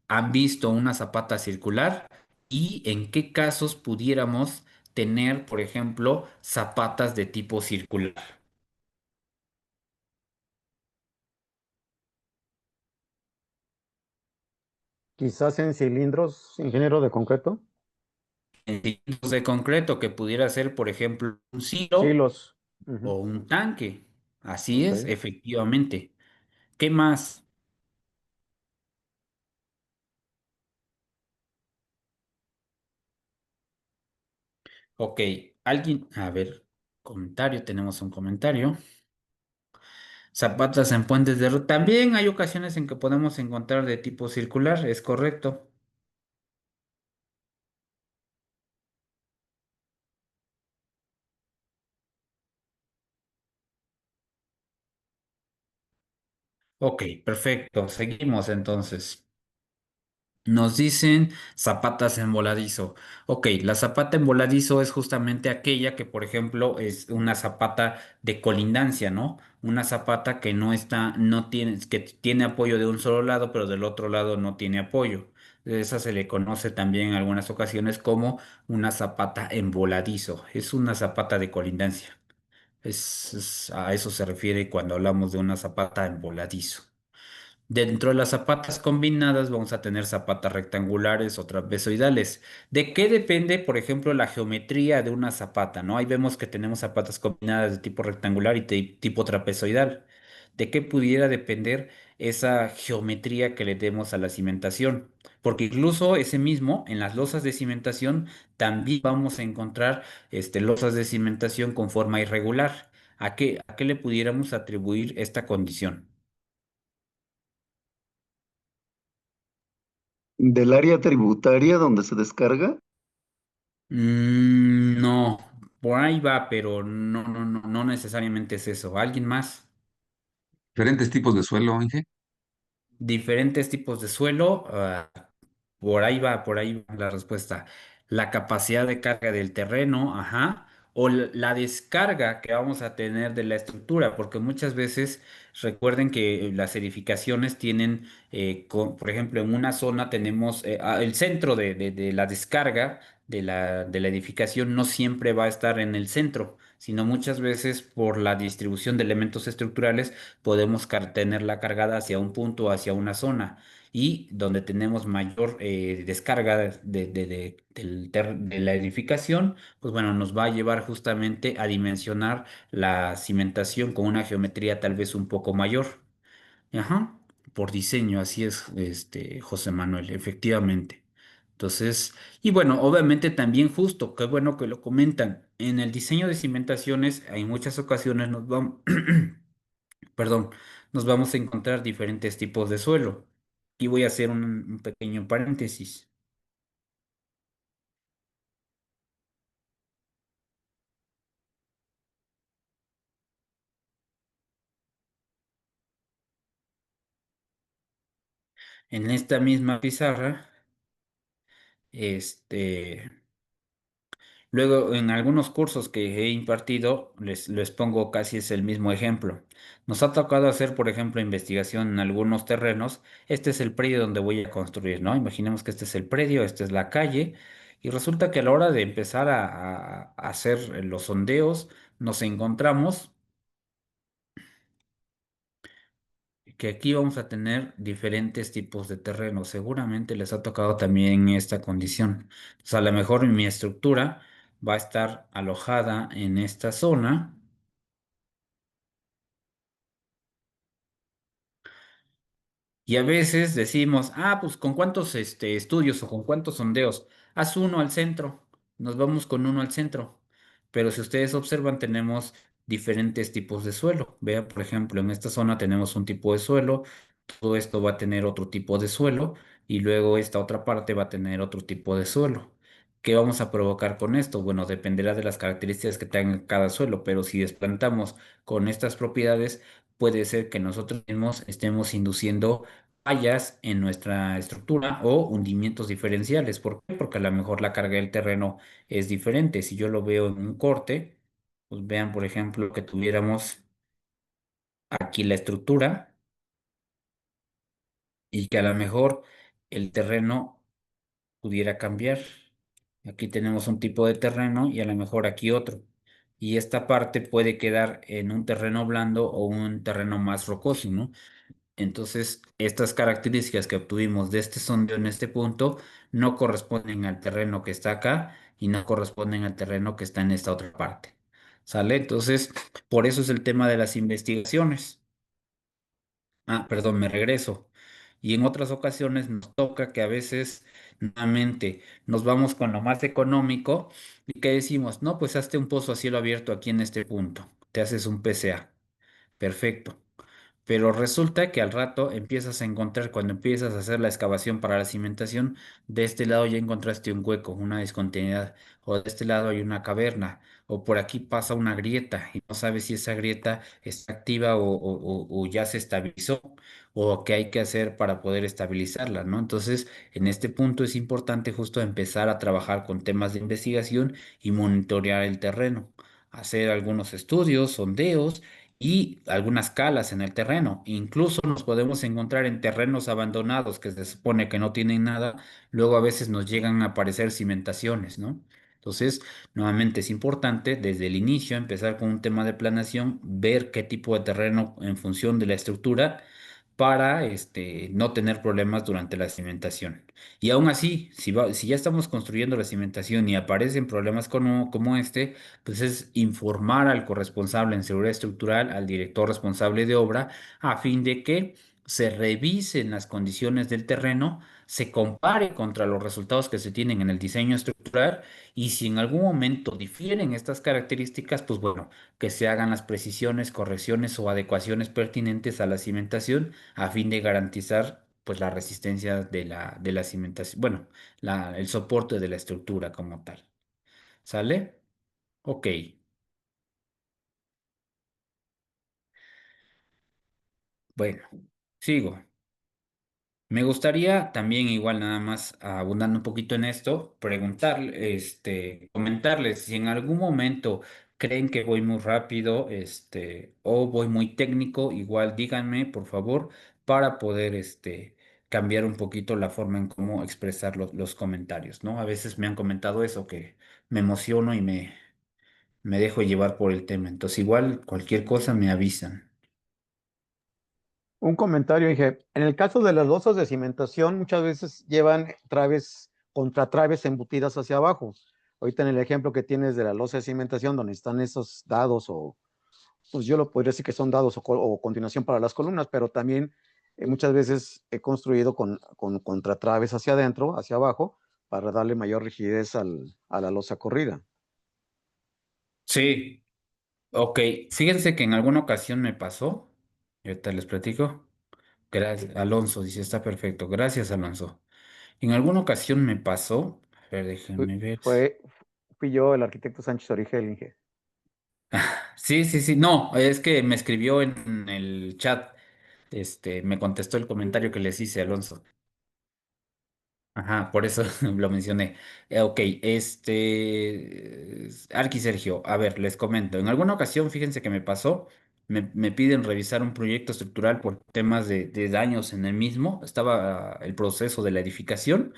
¿han visto una zapata circular? ¿Y en qué casos pudiéramos tener, por ejemplo, zapatas de tipo circular? Quizás en cilindros, ingeniero de concreto. En cilindros de concreto, que pudiera ser, por ejemplo, un silo Silos. Ujú. o un tanque. Así Ok. es, efectivamente. ¿Qué más? Ok, alguien, a ver, comentario, tenemos un comentario. Zapatas en puentes de ruta. También hay ocasiones en que podemos encontrar de tipo circular, es correcto. Ok, perfecto. Seguimos entonces. Nos dicen zapatas en voladizo. Ok, la zapata en voladizo es justamente aquella que, por ejemplo, es una zapata de colindancia, ¿no? Una zapata que no tiene, que tiene apoyo de un solo lado, pero del otro lado no tiene apoyo. Esa se le conoce también en algunas ocasiones como una zapata en voladizo. Es una zapata de colindancia. A eso se refiere cuando hablamos de una zapata en voladizo. Dentro de las zapatas combinadas vamos a tener zapatas rectangulares o trapezoidales. ¿De qué depende, por ejemplo, la geometría de una zapata, ¿no? Ahí vemos que tenemos zapatas combinadas de tipo rectangular y tipo trapezoidal. ¿De qué pudiera depender esa geometría que le demos a la cimentación? Porque incluso ese mismo, en las losas de cimentación, también vamos a encontrar losas de cimentación con forma irregular. ¿A qué le pudiéramos atribuir esta condición? Del área tributaria donde se descarga. No, por ahí va, pero no necesariamente es eso. ¿Alguien más? Diferentes tipos de suelo, Inge. Diferentes tipos de suelo. Por ahí va la respuesta. La capacidad de carga del terreno, ajá, o la descarga que vamos a tener de la estructura, porque muchas veces recuerden que las edificaciones tienen, por ejemplo, en una zona tenemos el centro de la descarga de la edificación no siempre va a estar en el centro, sino muchas veces por la distribución de elementos estructurales podemos tenerla cargada hacia un punto, hacia una zona y donde tenemos mayor descarga de la edificación, pues bueno, nos va a llevar justamente a dimensionar la cimentación con una geometría tal vez un poco mayor. Ajá, por diseño, así es, José Manuel, efectivamente. Entonces, y bueno, obviamente también justo, qué bueno que lo comentan. En el diseño de cimentaciones, en muchas ocasiones nos vamos, perdón, nos vamos a encontrar diferentes tipos de suelo. Y voy a hacer un pequeño paréntesis. En esta misma pizarra, este, luego en algunos cursos que he impartido, les pongo casi es el mismo ejemplo. Nos ha tocado hacer, por ejemplo, investigación en algunos terrenos. Este es el predio donde voy a construir, ¿no? Imaginemos que este es el predio, esta es la calle, y resulta que a la hora de empezar a hacer los sondeos, nos encontramos que aquí vamos a tener diferentes tipos de terreno. Seguramente les ha tocado también esta condición. O sea, a lo mejor mi estructura va a estar alojada en esta zona. Y a veces decimos, ah, pues con cuántos estudios o con cuántos sondeos, haz uno al centro, nos vamos con uno al centro. Pero si ustedes observan, tenemos diferentes tipos de suelo. Vean, por ejemplo, en esta zona tenemos un tipo de suelo, todo esto va a tener otro tipo de suelo y luego esta otra parte va a tener otro tipo de suelo. ¿Qué vamos a provocar con esto? Bueno, dependerá de las características que tenga cada suelo, pero si desplantamos con estas propiedades, puede ser que nosotros mismos estemos induciendo fallas en nuestra estructura o hundimientos diferenciales. ¿Por qué? Porque a lo mejor la carga del terreno es diferente. Si yo lo veo en un corte, pues vean, por ejemplo, que tuviéramos aquí la estructura y que a lo mejor el terreno pudiera cambiar. Aquí tenemos un tipo de terreno y a lo mejor aquí otro. Y esta parte puede quedar en un terreno blando o un terreno más rocoso, ¿no? Entonces, estas características que obtuvimos de este sondeo en este punto no corresponden al terreno que está acá y no corresponden al terreno que está en esta otra parte. ¿Sale? Entonces, por eso es el tema de las investigaciones. Ah, perdón, me regreso. Y en otras ocasiones nos toca que a veces nuevamente nos vamos con lo más económico y que decimos, no, pues hazte un pozo a cielo abierto aquí en este punto. Te haces un PCA. Perfecto. Pero resulta que al rato empiezas a encontrar, cuando empiezas a hacer la excavación para la cimentación, de este lado ya encontraste un hueco, una discontinuidad, o de este lado hay una caverna, o por aquí pasa una grieta y no sabes si esa grieta está activa o ya se estabilizó, o qué hay que hacer para poder estabilizarla, ¿no? Entonces, en este punto es importante justo empezar a trabajar con temas de investigación y monitorear el terreno, hacer algunos estudios, sondeos y algunas calas en el terreno. Incluso nos podemos encontrar en terrenos abandonados que se supone que no tienen nada, luego a veces nos llegan a aparecer cimentaciones, ¿no? Entonces, nuevamente es importante desde el inicio empezar con un tema de planeación, ver qué tipo de terreno en función de la estructura para no tener problemas durante la cimentación. Y aún así, si ya estamos construyendo la cimentación y aparecen problemas como este, pues es informar al corresponsable en seguridad estructural, al director responsable de obra, a fin de que se revisen las condiciones del terreno, se compare contra los resultados que se tienen en el diseño estructural y si en algún momento difieren estas características, pues bueno, que se hagan las precisiones, correcciones o adecuaciones pertinentes a la cimentación a fin de garantizar pues la resistencia de la cimentación, bueno, el soporte de la estructura como tal. ¿Sale? Ok, bueno, sigo. Me gustaría también, igual nada más abundando un poquito en esto, preguntarle, comentarles si en algún momento creen que voy muy rápido, o voy muy técnico, igual díganme, por favor, para poder, cambiar un poquito la forma en cómo expresar los comentarios, ¿no? A veces me han comentado eso, que me emociono y me dejo llevar por el tema. Entonces, igual cualquier cosa me avisan. Un comentario, dije, en el caso de las losas de cimentación, muchas veces llevan traves, contratraves embutidas hacia abajo. Ahorita en el ejemplo que tienes de la losa de cimentación, donde están esos dados, o pues yo lo podría decir que son dados o continuación para las columnas, pero también muchas veces he construido con contratraves hacia adentro, hacia abajo, para darle mayor rigidez a la losa corrida. Sí, ok. Fíjense que en alguna ocasión me pasó, y ahorita les platico. Gracias, Alonso dice, está perfecto. Gracias, Alonso. En alguna ocasión me pasó, a ver, Fui, déjenme ver. fui yo, el arquitecto Sánchez Origel, Inge. Sí, sí, sí. No, es que me escribió en el chat. Me contestó el comentario que les hice, Alonso. Ajá, por eso lo mencioné. Ok, Arqui Sergio, a ver, les comento. En alguna ocasión, fíjense que me pasó, me piden revisar un proyecto estructural por temas de daños en el mismo. Estaba el proceso de la edificación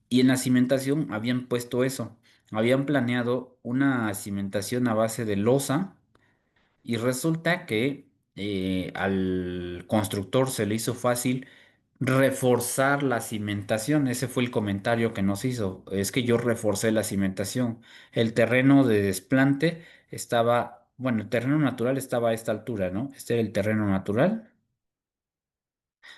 y en la cimentación habían puesto eso. Habían planeado una cimentación a base de losa y resulta que al constructor se le hizo fácil reforzar la cimentación. Ese fue el comentario que nos hizo. Es que yo reforcé la cimentación. El terreno de desplante estaba, bueno, el terreno natural estaba a esta altura, ¿no? Este era el terreno natural.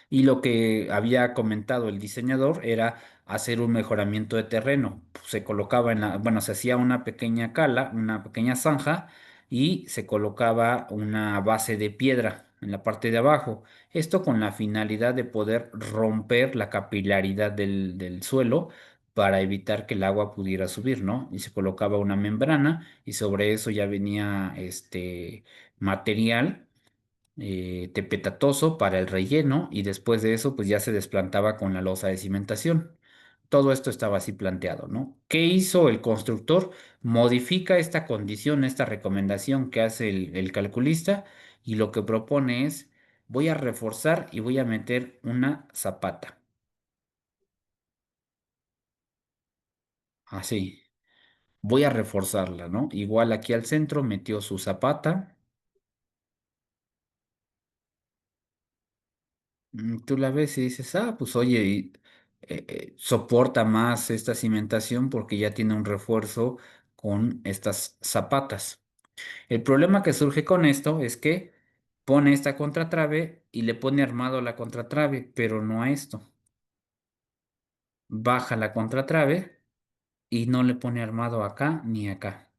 Y lo que había comentado el diseñador era hacer un mejoramiento de terreno. Se colocaba bueno, se hacía una pequeña cala, una pequeña zanja y se colocaba una base de piedra en la parte de abajo. Esto con la finalidad de poder romper la capilaridad del suelo para evitar que el agua pudiera subir, ¿no? Y se colocaba una membrana y sobre eso ya venía este material tepetatoso para el relleno y después de eso pues ya se desplantaba con la losa de cimentación. Todo esto estaba así planteado, ¿no? ¿Qué hizo el constructor? Modifica esta condición, esta recomendación que hace el calculista y lo que propone es voy a reforzar y voy a meter una zapata. Así, voy a reforzarla, ¿no? Igual aquí al centro metió su zapata. Tú la ves y dices, ah, pues oye, soporta más esta cimentación porque ya tiene un refuerzo con estas zapatas. El problema que surge con esto es que pone esta contratrave y le pone armado la contratrave, pero no a esto. Baja la contratrave y no le pone armado acá ni acá.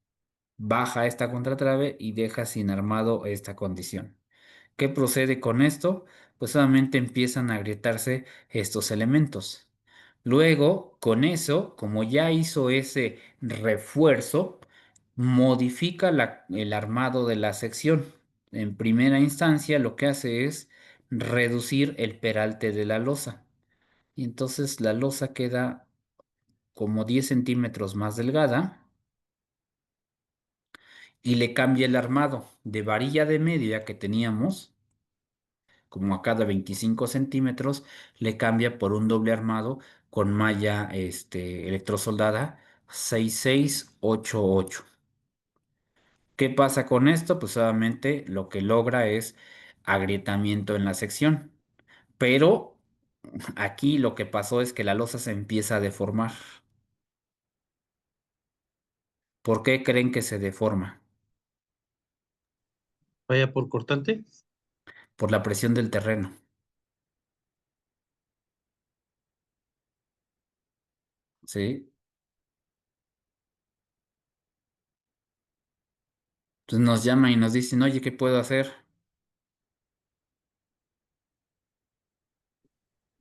Baja esta contratrave y deja sin armado esta condición. ¿Qué procede con esto? Pues solamente empiezan a agrietarse estos elementos. Luego, con eso, como ya hizo ese refuerzo, modifica el armado de la sección. En primera instancia, lo que hace es reducir el peralte de la losa. Y entonces la losa queda como 10 centímetros más delgada y le cambia el armado de varilla de media que teníamos como a cada 25 centímetros, le cambia por un doble armado con malla electrosoldada 6688. ¿Qué pasa con esto? Pues solamente lo que logra es agrietamiento en la sección. Pero aquí lo que pasó es que la losa se empieza a deformar. ¿Por qué creen que se deforma? Vaya por cortante. Por la presión del terreno. ¿Sí? Entonces nos llaman y nos dicen, oye, ¿qué puedo hacer?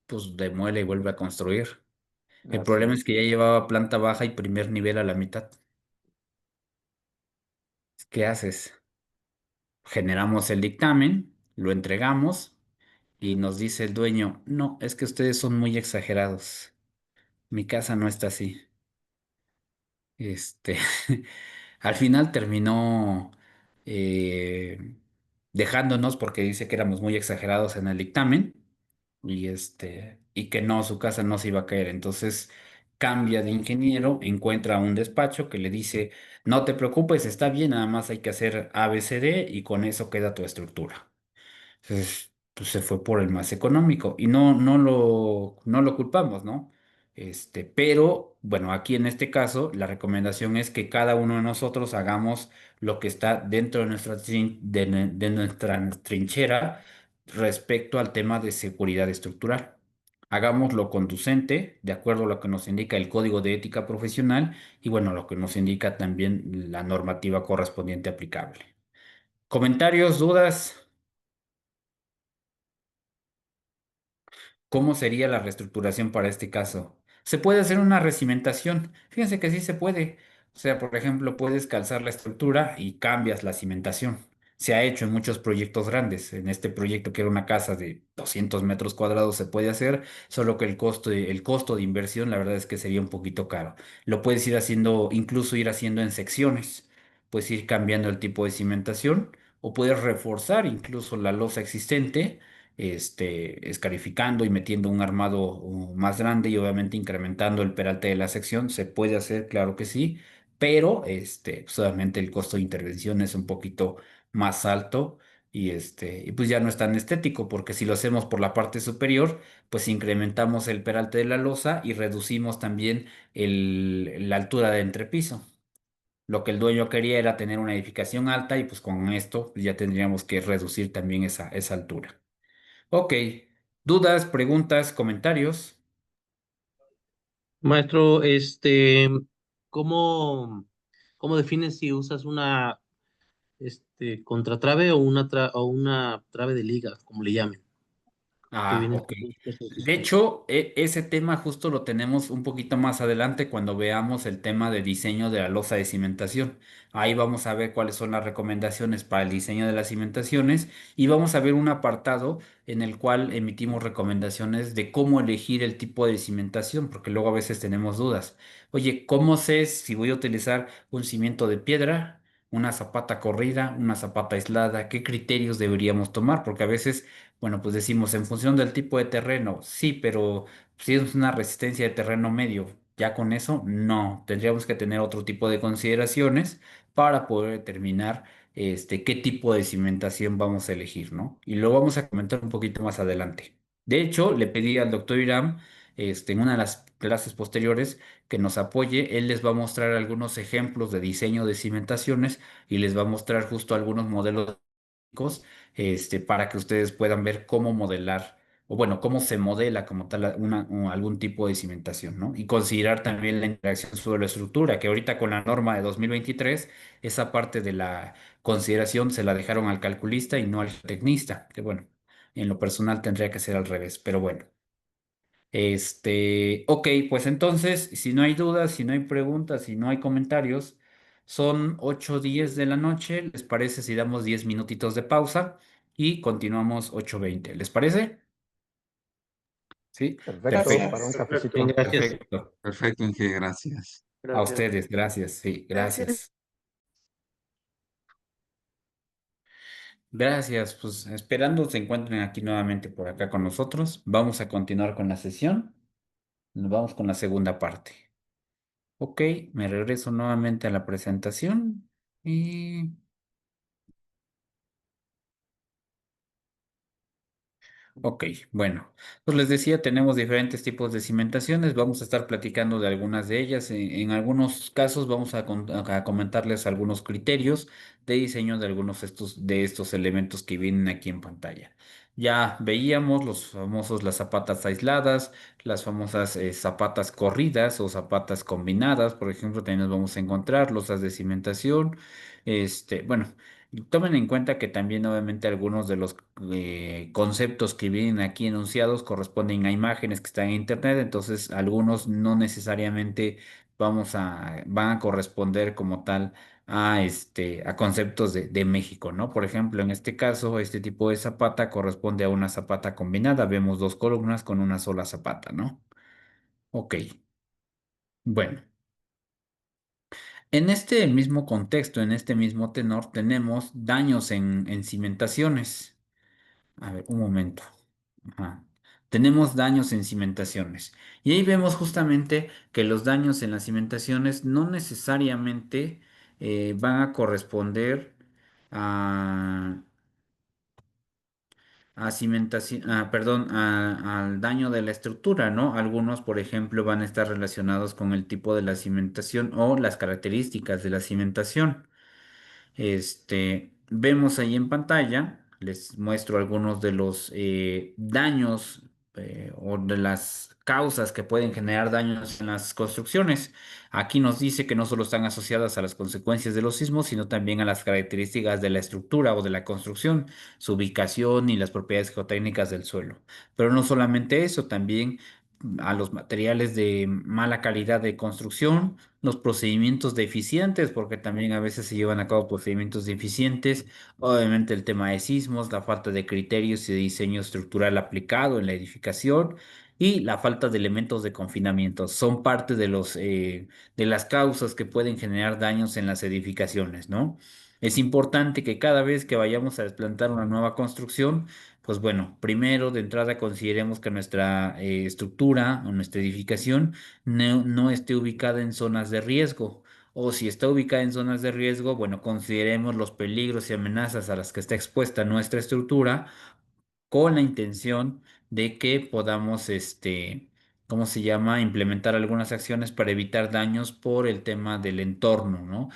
Pues demuele y vuelve a construir. El Así problema es es. que ya llevaba planta baja y primer nivel a la mitad. ¿Qué haces? Generamos el dictamen, lo entregamos y nos dice el dueño, no, es que ustedes son muy exagerados. Mi casa no está así. Este, al final terminó eh, dejándonos porque dice que éramos muy exagerados en el dictamen y que no, su casa no se iba a caer. Entonces cambia de ingeniero, encuentra un despacho que le dice, no te preocupes, está bien, nada más hay que hacer A, B, C, D y con eso queda tu estructura. Entonces, pues se fue por el más económico y no lo culpamos, ¿no? Pero bueno, aquí en este caso, la recomendación es que cada uno de nosotros hagamos lo que está dentro de de nuestra trinchera respecto al tema de seguridad estructural. Hagámoslo conducente, de acuerdo a lo que nos indica el Código de Ética Profesional y bueno, lo que nos indica también la normativa correspondiente aplicable. ¿Comentarios, dudas? ¿Cómo sería la reestructuración para este caso? Se puede hacer una recimentación. Fíjense que sí se puede. O sea, por ejemplo, puedes calzar la estructura y cambias la cimentación. Se ha hecho en muchos proyectos grandes. En este proyecto, que era una casa de 200 metros cuadrados, se puede hacer, solo que el costo de inversión, la verdad es que sería un poquito caro. Lo puedes ir haciendo, incluso ir haciendo en secciones. Puedes ir cambiando el tipo de cimentación o puedes reforzar incluso la losa existente escarificando y metiendo un armado más grande y obviamente incrementando el peralte de la sección. Se puede hacer, claro que sí, pero pues, obviamente el costo de intervención es un poquito más alto y pues ya no es tan estético, porque si lo hacemos por la parte superior, pues incrementamos el peralte de la losa y reducimos también la altura de entrepiso. Lo que el dueño quería era tener una edificación alta y pues con esto pues, ya tendríamos que reducir también esa altura. Ok. ¿Dudas, preguntas, comentarios? Maestro, ¿cómo, cómo defines si usas una contratrave o o una trave de liga, como le llamen? Que Ah, vienen ok. con dos cosas De distintas. hecho, ese tema justo lo tenemos un poquito más adelante cuando veamos el tema de diseño de la losa de cimentación. Ahí vamos a ver cuáles son las recomendaciones para el diseño de las cimentaciones y vamos a ver un apartado en el cual emitimos recomendaciones de cómo elegir el tipo de cimentación, porque luego a veces tenemos dudas. Oye, ¿cómo sé si voy a utilizar un cimiento de piedra, una zapata corrida, una zapata aislada? ¿Qué criterios deberíamos tomar? Porque a veces bueno, pues decimos en función del tipo de terreno, sí, pero si es una resistencia de terreno medio, ya con eso, no. Tendríamos que tener otro tipo de consideraciones para poder determinar qué tipo de cimentación vamos a elegir, ¿no? Y lo vamos a comentar un poquito más adelante. De hecho, le pedí al doctor Iram, en una de las clases posteriores, que nos apoye. Él les va a mostrar algunos ejemplos de diseño de cimentaciones y les va a mostrar justo algunos modelos para que ustedes puedan ver cómo modelar, o bueno, cómo se modela como tal o algún tipo de cimentación, ¿no? Y considerar también la interacción suelo-estructura, que ahorita con la norma de 2023, esa parte de la consideración se la dejaron al calculista y no al tecnista, que bueno, en lo personal tendría que ser al revés, pero bueno. Ok, pues entonces, si no hay dudas, si no hay preguntas, si no hay comentarios, son 8:10 de la noche. ¿Les parece si damos 10 minutitos de pausa y continuamos 8:20? ¿Les parece? Sí, Perfecto, para un Gracias. Bien, cafecito. gracias. perfecto. Perfecto, Inge, gracias. A Gracias. ustedes, gracias. Sí, Gracias. gracias. Gracias, pues esperando se encuentren aquí nuevamente por acá con nosotros. Vamos a continuar con la sesión. Nos vamos con la segunda parte. Ok, me regreso nuevamente a la presentación y ok, bueno, pues les decía, tenemos diferentes tipos de cimentaciones, vamos a estar platicando de algunas de ellas. En algunos casos vamos a comentarles algunos criterios de diseño de algunos de estos elementos que vienen aquí en pantalla. Ya veíamos los famosos, las zapatas aisladas, las famosas zapatas corridas o zapatas combinadas, por ejemplo, también nos vamos a encontrar losas de cimentación. Bueno. Tomen en cuenta que también obviamente algunos de los conceptos que vienen aquí enunciados corresponden a imágenes que están en internet, entonces algunos no necesariamente van a corresponder como tal a conceptos de México, ¿no? Por ejemplo, en este caso, este tipo de zapata corresponde a una zapata combinada. Vemos dos columnas con una sola zapata, ¿no? Ok, bueno. En este mismo contexto, en este mismo tenor, tenemos daños en cimentaciones. A ver, un momento. Ajá. Tenemos daños en cimentaciones. Y ahí vemos justamente que los daños en las cimentaciones no necesariamente van a corresponder a, a cimentación, perdón, al daño de la estructura, ¿no? Algunos, por ejemplo, van a estar relacionados con el tipo de la cimentación o las características de la cimentación. Vemos ahí en pantalla, les muestro algunos de los daños o de las causas que pueden generar daños en las construcciones. Aquí nos dice que no solo están asociadas a las consecuencias de los sismos, sino también a las características de la estructura o de la construcción, su ubicación y las propiedades geotécnicas del suelo. Pero no solamente eso, también a los materiales de mala calidad de construcción, los procedimientos deficientes, porque también a veces se llevan a cabo procedimientos deficientes, obviamente el tema de sismos, la falta de criterios y de diseño estructural aplicado en la edificación y la falta de elementos de confinamiento. Son parte de de las causas que pueden generar daños en las edificaciones, ¿no? Es importante que cada vez que vayamos a desplantar una nueva construcción, pues bueno, primero de entrada consideremos que nuestra estructura o nuestra edificación no esté ubicada en zonas de riesgo. O si está ubicada en zonas de riesgo, bueno, consideremos los peligros y amenazas a las que está expuesta nuestra estructura con la intención de que podamos, ¿cómo se llama?, implementar algunas acciones para evitar daños por el tema del entorno, ¿no?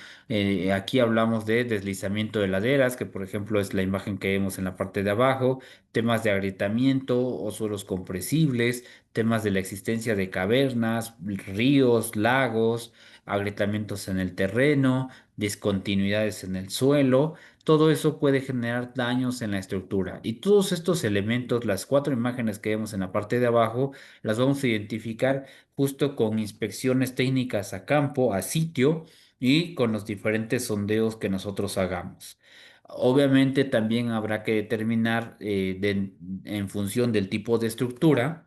Aquí hablamos de deslizamiento de laderas, que por ejemplo es la imagen que vemos en la parte de abajo, temas de agrietamiento o suelos compresibles, temas de la existencia de cavernas, ríos, lagos, agrietamientos en el terreno, discontinuidades en el suelo. Todo eso puede generar daños en la estructura. Y todos estos elementos, las cuatro imágenes que vemos en la parte de abajo, las vamos a identificar justo con inspecciones técnicas a campo, a sitio y con los diferentes sondeos que nosotros hagamos. Obviamente también habrá que determinar en función del tipo de estructura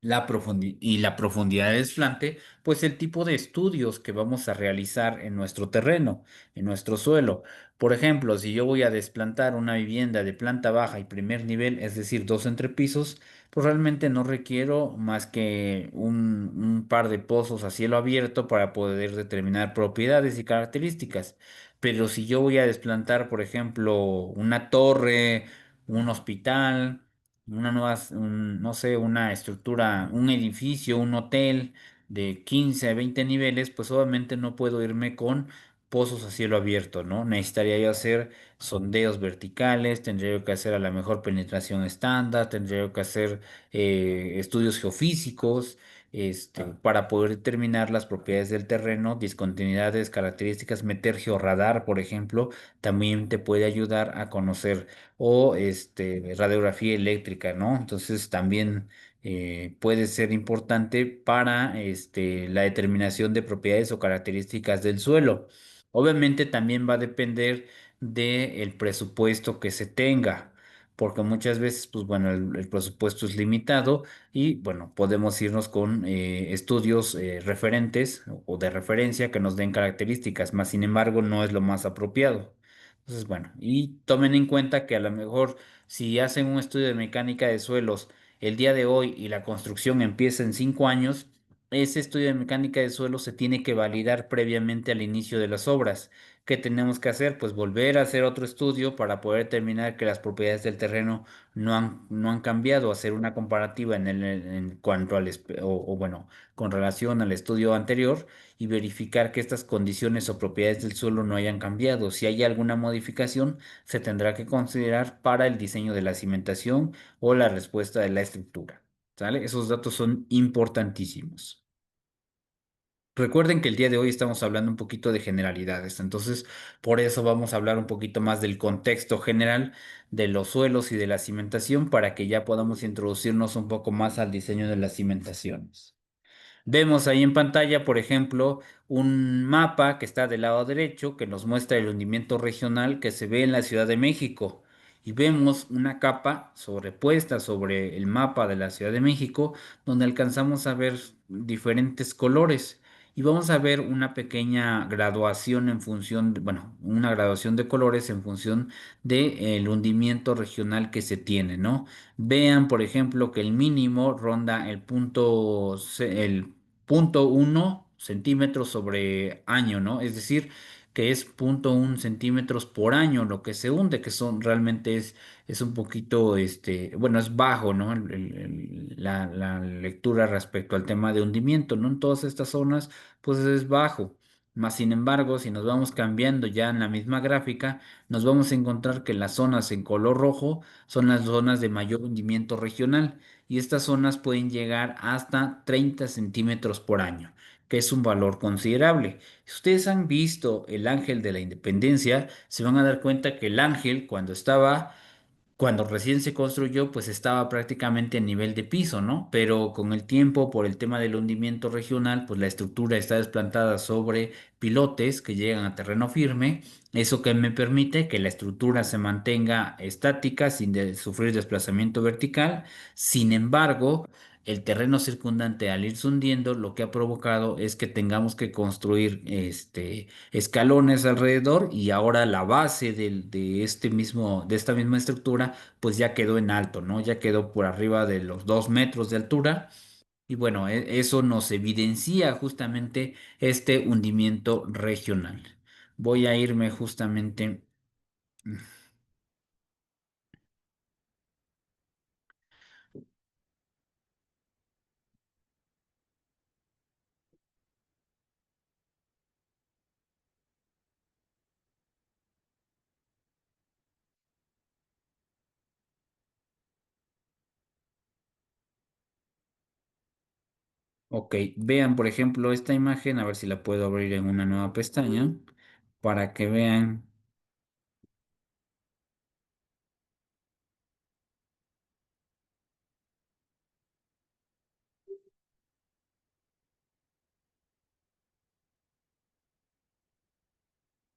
y la profundidad del desplante, pues el tipo de estudios que vamos a realizar en nuestro terreno, en nuestro suelo. Por ejemplo, si yo voy a desplantar una vivienda de planta baja y primer nivel, es decir, dos entrepisos, pues realmente no requiero más que un par de pozos a cielo abierto para poder determinar propiedades y características. Pero si yo voy a desplantar, por ejemplo, una torre, un hospital, no sé, una estructura, un edificio, un hotel de 15 a 20 niveles, pues obviamente no puedo irme con pozos a cielo abierto, ¿no? Necesitaría yo hacer sondeos verticales, tendría yo que hacer a la mejor penetración estándar, tendría yo que hacer estudios geofísicos, para poder determinar las propiedades del terreno, discontinuidades, características, meter georradar, por ejemplo, también te puede ayudar a conocer o radiografía eléctrica, ¿no? Entonces también puede ser importante para la determinación de propiedades o características del suelo. Obviamente también va a depender del presupuesto que se tenga, porque muchas veces, pues bueno, el presupuesto es limitado y bueno, podemos irnos con estudios referentes o de referencia que nos den características, más sin embargo no es lo más apropiado. Entonces, bueno, y tomen en cuenta que a lo mejor si hacen un estudio de mecánica de suelos el día de hoy y la construcción empieza en 5 años, ese estudio de mecánica de suelos se tiene que validar previamente al inicio de las obras. ¿Qué tenemos que hacer? Pues volver a hacer otro estudio para poder determinar que las propiedades del terreno no han cambiado, hacer una comparativa en cuanto o bueno, con relación al estudio anterior y verificar que estas condiciones o propiedades del suelo no hayan cambiado. Si hay alguna modificación, se tendrá que considerar para el diseño de la cimentación o la respuesta de la estructura. ¿Sale? Esos datos son importantísimos. Recuerden que el día de hoy estamos hablando un poquito de generalidades, entonces por eso vamos a hablar un poquito más del contexto general de los suelos y de la cimentación para que ya podamos introducirnos un poco más al diseño de las cimentaciones. Vemos ahí en pantalla, por ejemplo, un mapa que está del lado derecho que nos muestra el hundimiento regional que se ve en la Ciudad de México. Y vemos una capa sobrepuesta sobre el mapa de la Ciudad de México donde alcanzamos a ver diferentes colores. Y vamos a ver una pequeña graduación en función, bueno, una graduación de colores en función del hundimiento regional que se tiene, ¿no? Vean, por ejemplo, que el mínimo ronda el punto 1 centímetros sobre año, ¿no? Es decir, que es 0,1 centímetros por año lo que se hunde, que son realmente es un poquito, bueno, es bajo, ¿no? La lectura respecto al tema de hundimiento, ¿no? En todas estas zonas, pues es bajo. Más sin embargo, si nos vamos cambiando ya en la misma gráfica, nos vamos a encontrar que las zonas en color rojo son las zonas de mayor hundimiento regional y estas zonas pueden llegar hasta 30 centímetros por año, que es un valor considerable. Si ustedes han visto el Ángel de la Independencia, se van a dar cuenta que el ángel cuando recién se construyó, pues estaba prácticamente a nivel de piso, ¿no? Pero con el tiempo, por el tema del hundimiento regional, pues la estructura está desplantada sobre pilotes que llegan a terreno firme. Eso que me permite que la estructura se mantenga estática sin sufrir desplazamiento vertical. Sin embargo, el terreno circundante al irse hundiendo, lo que ha provocado es que tengamos que construir escalones alrededor y ahora la base de esta misma estructura pues ya quedó en alto, ¿no? Ya quedó por arriba de los 2 metros de altura y bueno, eso nos evidencia justamente este hundimiento regional. Voy a irme justamente. Ok, vean por ejemplo esta imagen, a ver si la puedo abrir en una nueva pestaña para que vean.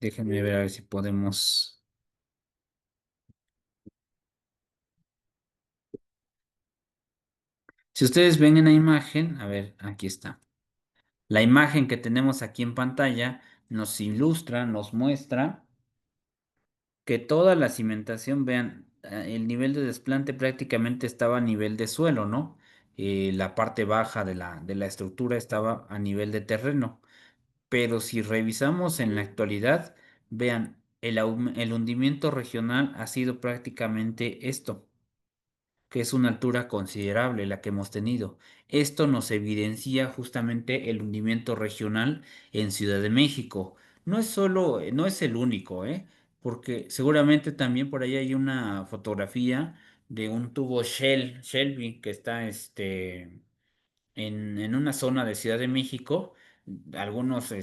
Déjenme ver a ver si podemos. Si ustedes ven en la imagen, a ver, aquí está. La imagen que tenemos aquí en pantalla nos ilustra, nos muestra que toda la cimentación, vean, el nivel de desplante prácticamente estaba a nivel de suelo, ¿no? La parte baja de la estructura estaba a nivel de terreno. Pero si revisamos en la actualidad, vean, el hundimiento regional ha sido prácticamente esto, que es una altura considerable la que hemos tenido. Esto nos evidencia justamente el hundimiento regional en Ciudad de México. No es solo, no es el único, ¿eh? Porque seguramente también por ahí hay una fotografía de un tubo Shelby, que está en una zona de Ciudad de México, algunos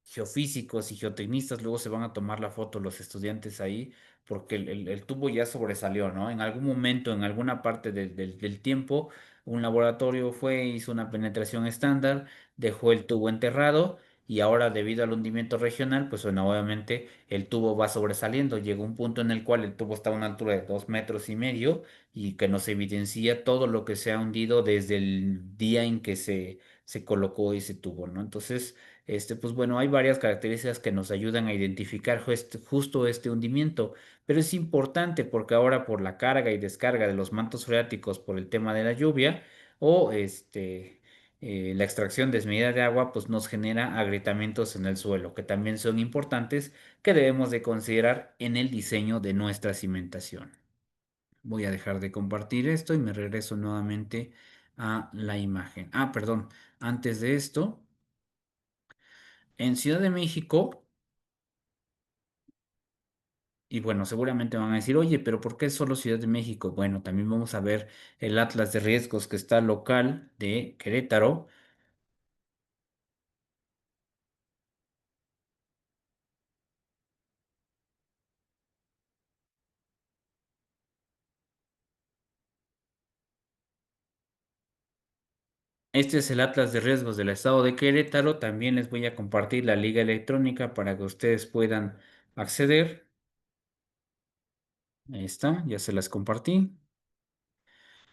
geofísicos y geotecnistas luego se van a tomar la foto los estudiantes ahí, porque el tubo ya sobresalió, ¿no? En algún momento, en alguna parte del tiempo, un laboratorio fue, hizo una penetración estándar, dejó el tubo enterrado. Y ahora, debido al hundimiento regional, pues bueno, obviamente el tubo va sobresaliendo. Llegó un punto en el cual el tubo está a una altura de 2,5 metros y que nos evidencia todo lo que se ha hundido desde el día en que se colocó ese tubo, ¿no? Entonces, pues bueno, hay varias características que nos ayudan a identificar justo este hundimiento, pero es importante porque ahora por la carga y descarga de los mantos freáticos por el tema de la lluvia o la extracción desmedida de agua, pues nos genera agrietamientos en el suelo, que también son importantes, que debemos de considerar en el diseño de nuestra cimentación. Voy a dejar de compartir esto y me regreso nuevamente a la imagen. Ah, perdón. Antes de esto, en Ciudad de México, y bueno, seguramente van a decir, oye, pero ¿por qué solo Ciudad de México? Bueno, también vamos a ver el Atlas de Riesgos que está local de Querétaro. Este es el Atlas de Riesgos del Estado de Querétaro. También les voy a compartir la liga electrónica para que ustedes puedan acceder. Ahí está, ya se las compartí.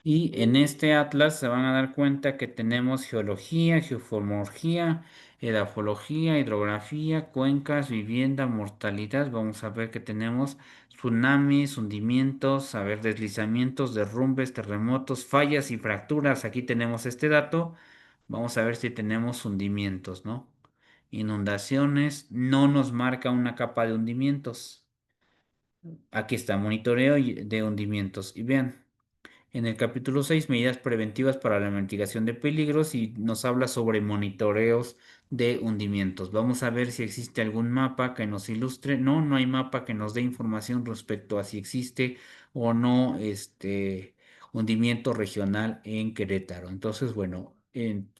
Y en este atlas se van a dar cuenta que tenemos geología, geofomología, edafología, hidrografía, cuencas, vivienda, mortalidad. Vamos a ver que tenemos tsunamis, hundimientos, a ver, deslizamientos, derrumbes, terremotos, fallas y fracturas. Aquí tenemos este dato. Vamos a ver si tenemos hundimientos, ¿no? Inundaciones, no nos marca una capa de hundimientos. Aquí está, monitoreo de hundimientos. Y vean. En el capítulo 6, medidas preventivas para la mitigación de peligros, y nos habla sobre monitoreos de hundimientos. Vamos a ver si existe algún mapa que nos ilustre. No, no hay mapa que nos dé información respecto a si existe o no hundimiento regional en Querétaro. Entonces, bueno,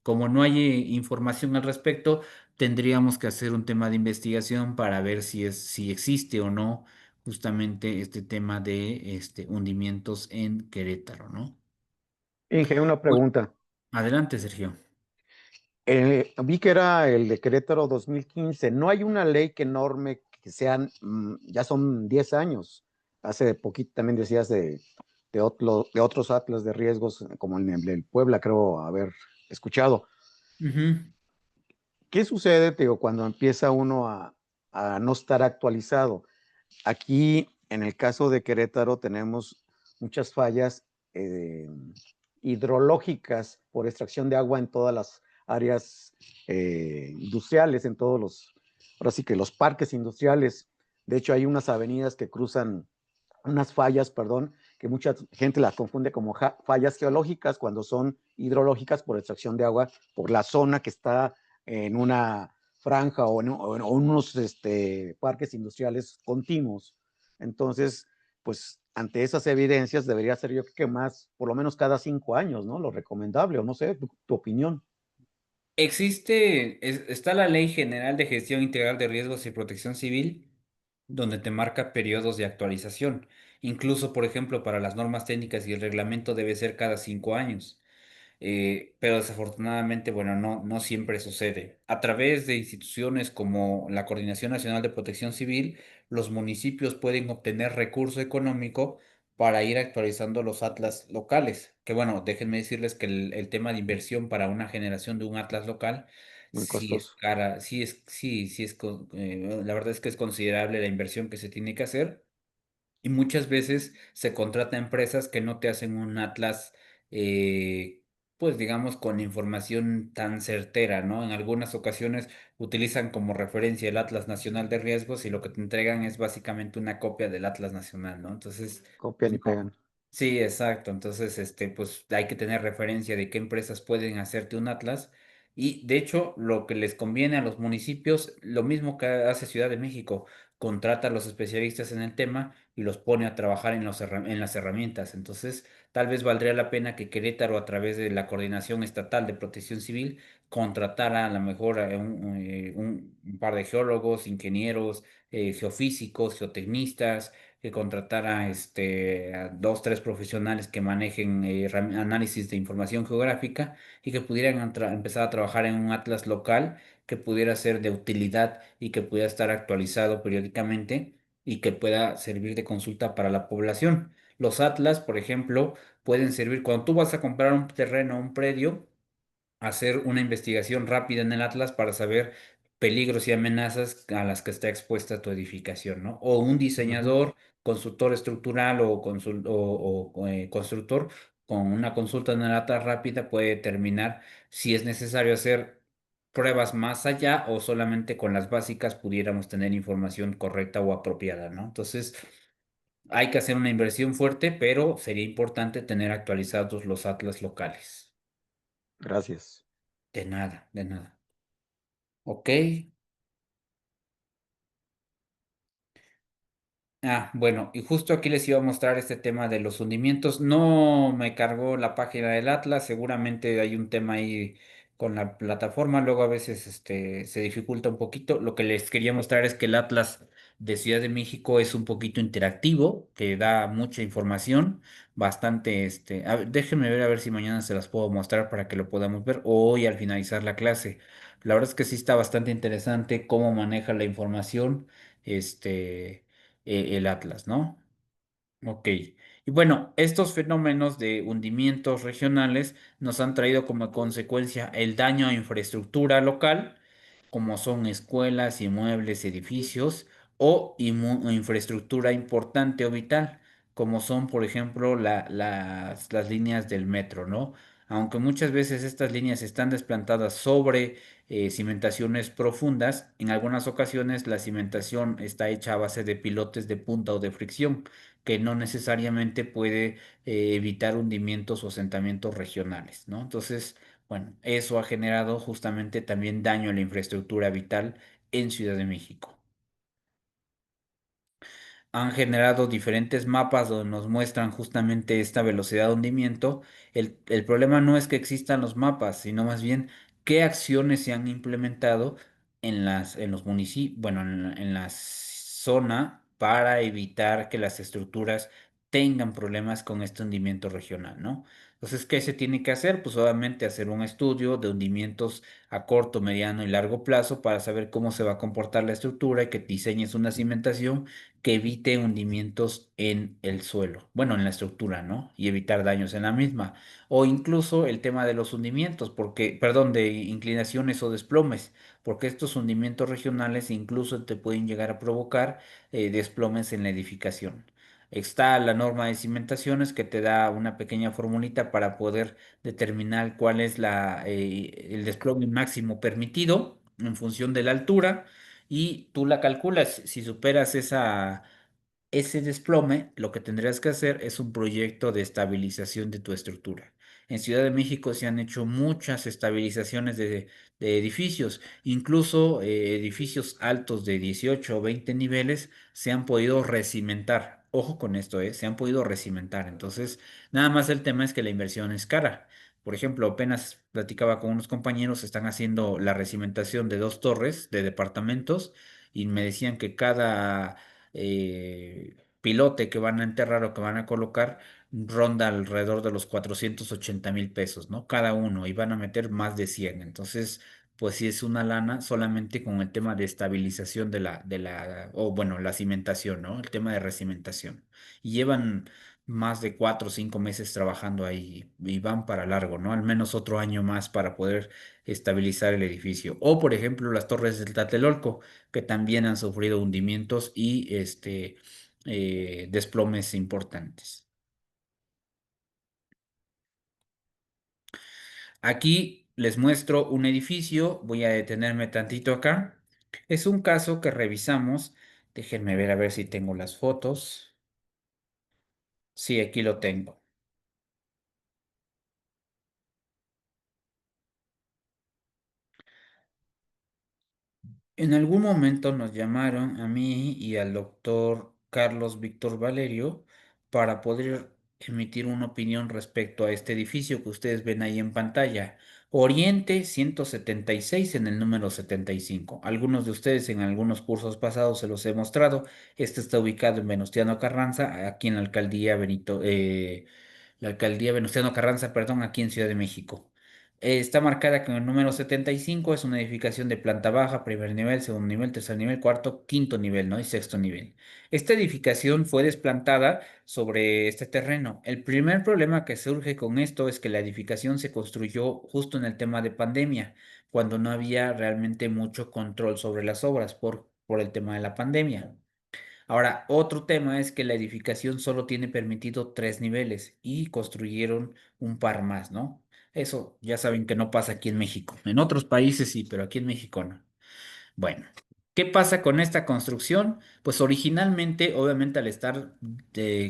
como no hay información al respecto, tendríamos que hacer un tema de investigación para ver si existe o no justamente este tema de hundimientos en Querétaro, ¿no? Inge, una Bueno, pregunta. adelante, Sergio. Vi que era el de Querétaro 2015. ¿No hay una ley que norme que sean, ya son 10 años? Hace poquito también decías de otros atlas de riesgos, como el del Puebla, creo haber escuchado. Ujú. ¿Qué sucede, te digo, cuando empieza uno a no estar actualizado? Aquí, en el caso de Querétaro, tenemos muchas fallas hidrológicas por extracción de agua en todas las áreas industriales, en todos los, ahora sí que los parques industriales. De hecho, hay unas avenidas que cruzan, unas fallas, perdón, que mucha gente las confunde como fallas geológicas cuando son hidrológicas por extracción de agua por la zona que está en una franja o en unos parques industriales continuos. Entonces, pues ante esas evidencias debería ser yo creo que más, por lo menos cada 5 años, ¿no? Lo recomendable, o no sé, tu opinión. Está la Ley General de Gestión Integral de Riesgos y Protección Civil, donde te marca periodos de actualización. Incluso, por ejemplo, para las normas técnicas y el reglamento debe ser cada 5 años. Pero desafortunadamente, bueno, no siempre sucede. A través de instituciones como la Coordinación Nacional de Protección Civil, los municipios pueden obtener recurso económico para ir actualizando los atlas locales. Que bueno, déjenme decirles que el tema de inversión para una generación de un atlas local Muy sí es costoso. cara, la verdad es que es considerable la inversión que se tiene que hacer, y muchas veces se contrata a empresas que no te hacen un atlas, pues digamos, con información tan certera, ¿no? En algunas ocasiones utilizan como referencia el Atlas Nacional de Riesgos y lo que te entregan es básicamente una copia del Atlas Nacional, ¿no? Entonces, Copian pues y no. pegan. Sí, exacto. Entonces, pues hay que tener referencia de qué empresas pueden hacerte un atlas. Y de hecho, lo que les conviene a los municipios, lo mismo que hace Ciudad de México, contrata a los especialistas en el tema y los pone a trabajar en las herramientas. Entonces, tal vez valdría la pena que Querétaro, a través de la Coordinación Estatal de Protección Civil, contratara a lo mejor a un par de geólogos, ingenieros, geofísicos, geotecnistas, que contratara a dos, tres profesionales que manejen análisis de información geográfica, y que pudieran empezar a trabajar en un atlas local que pudiera ser de utilidad y que pudiera estar actualizado periódicamente y que pueda servir de consulta para la población. Los atlas, por ejemplo, pueden servir cuando tú vas a comprar un terreno, un predio, hacer una investigación rápida en el Atlas para saber peligros y amenazas a las que está expuesta tu edificación, ¿no? O un Ujú. diseñador, consultor estructural o constructor, con una consulta en el Atlas rápida puede determinar si es necesario hacer pruebas más allá o solamente con las básicas pudiéramos tener información correcta o apropiada, ¿no? Entonces, hay que hacer una inversión fuerte, pero sería importante tener actualizados los atlas locales. Gracias. De nada, de nada. Ok. Bueno, y justo aquí les iba a mostrar este tema de los hundimientos. No me cargó la página del Atlas, seguramente hay un tema ahí con la plataforma, luego a veces se dificulta un poquito. Lo que les quería mostrar es que el Atlas de Ciudad de México es un poquito interactivo, que da mucha información, bastante, déjenme ver a ver si mañana se las puedo mostrar para que lo podamos ver, o hoy al finalizar la clase. La verdad es que sí está bastante interesante cómo maneja la información, el Atlas, ¿no? Ok. Y bueno, estos fenómenos de hundimientos regionales nos han traído como consecuencia el daño a infraestructura local, como son escuelas, inmuebles, edificios, o infraestructura importante o vital, como son, por ejemplo, las líneas del metro, ¿no? Aunque muchas veces estas líneas están desplantadas sobre cimentaciones profundas, en algunas ocasiones la cimentación está hecha a base de pilotes de punta o de fricción, que no necesariamente puede evitar hundimientos o asentamientos regionales, ¿no? Entonces, bueno, eso ha generado justamente también daño a la infraestructura vital en Ciudad de México. Han generado diferentes mapas donde nos muestran justamente esta velocidad de hundimiento. El problema no es que existan los mapas, sino más bien qué acciones se han implementado en los municipios, bueno, en la zona para evitar que las estructuras tengan problemas con este hundimiento regional, ¿no? Entonces, ¿qué se tiene que hacer? Pues obviamente hacer un estudio de hundimientos a corto, mediano y largo plazo para saber cómo se va a comportar la estructura y que diseñes una cimentación que evite hundimientos en el suelo, bueno, en la estructura, ¿no? Y evitar daños en la misma. O incluso el tema de los hundimientos, porque, perdón, de inclinaciones o desplomes, porque estos hundimientos regionales incluso te pueden llegar a provocar desplomes en la edificación. Está la norma de cimentaciones que te da una pequeña formulita para poder determinar cuál es el desplome máximo permitido en función de la altura y tú la calculas. Si superas ese desplome, lo que tendrías que hacer es un proyecto de estabilización de tu estructura. En Ciudad de México se han hecho muchas estabilizaciones de edificios, incluso edificios altos de 18 o 20 niveles se han podido recimentar. Ojo con esto, se han podido recimentar. Entonces, nada más el tema es que la inversión es cara. Por ejemplo, apenas platicaba con unos compañeros, están haciendo la recimentación de 2 torres de departamentos y me decían que cada pilote que van a enterrar o que van a colocar ronda alrededor de los 480,000 pesos, ¿no? Cada uno y van a meter más de 100. Entonces, pues sí es una lana solamente con el tema de estabilización o bueno, la cimentación, ¿no? El tema de recimentación. Y llevan más de 4 o 5 meses trabajando ahí y van para largo, ¿no? Al menos otro año más para poder estabilizar el edificio. O, por ejemplo, las torres del Tlatelolco que también han sufrido hundimientos y desplomes importantes. Aquí les muestro un edificio, voy a detenerme tantito acá. Es un caso que revisamos. Déjenme ver a ver si tengo las fotos. Sí, aquí lo tengo. En algún momento nos llamaron a mí y al doctor Carlos Víctor Valerio para poder emitir una opinión respecto a este edificio que ustedes ven ahí en pantalla. Oriente 176 en el número 75. Algunos de ustedes en algunos cursos pasados se los he mostrado. Este está ubicado en Venustiano Carranza, aquí en la alcaldía Venustiano Carranza, perdón, aquí en Ciudad de México. Está marcada con el número 75, es una edificación de planta baja, primer nivel, segundo nivel, tercer nivel, cuarto, quinto nivel, ¿no? Y sexto nivel. Esta edificación fue desplantada sobre este terreno. El primer problema que surge con esto es que la edificación se construyó justo en el tema de pandemia, cuando no había realmente mucho control sobre las obras por el tema de la pandemia. Ahora, otro tema es que la edificación solo tiene permitido 3 niveles y construyeron un par más, ¿no? Eso ya saben que no pasa aquí en México. En otros países sí, pero aquí en México no. Bueno, ¿qué pasa con esta construcción? Pues originalmente, obviamente al estar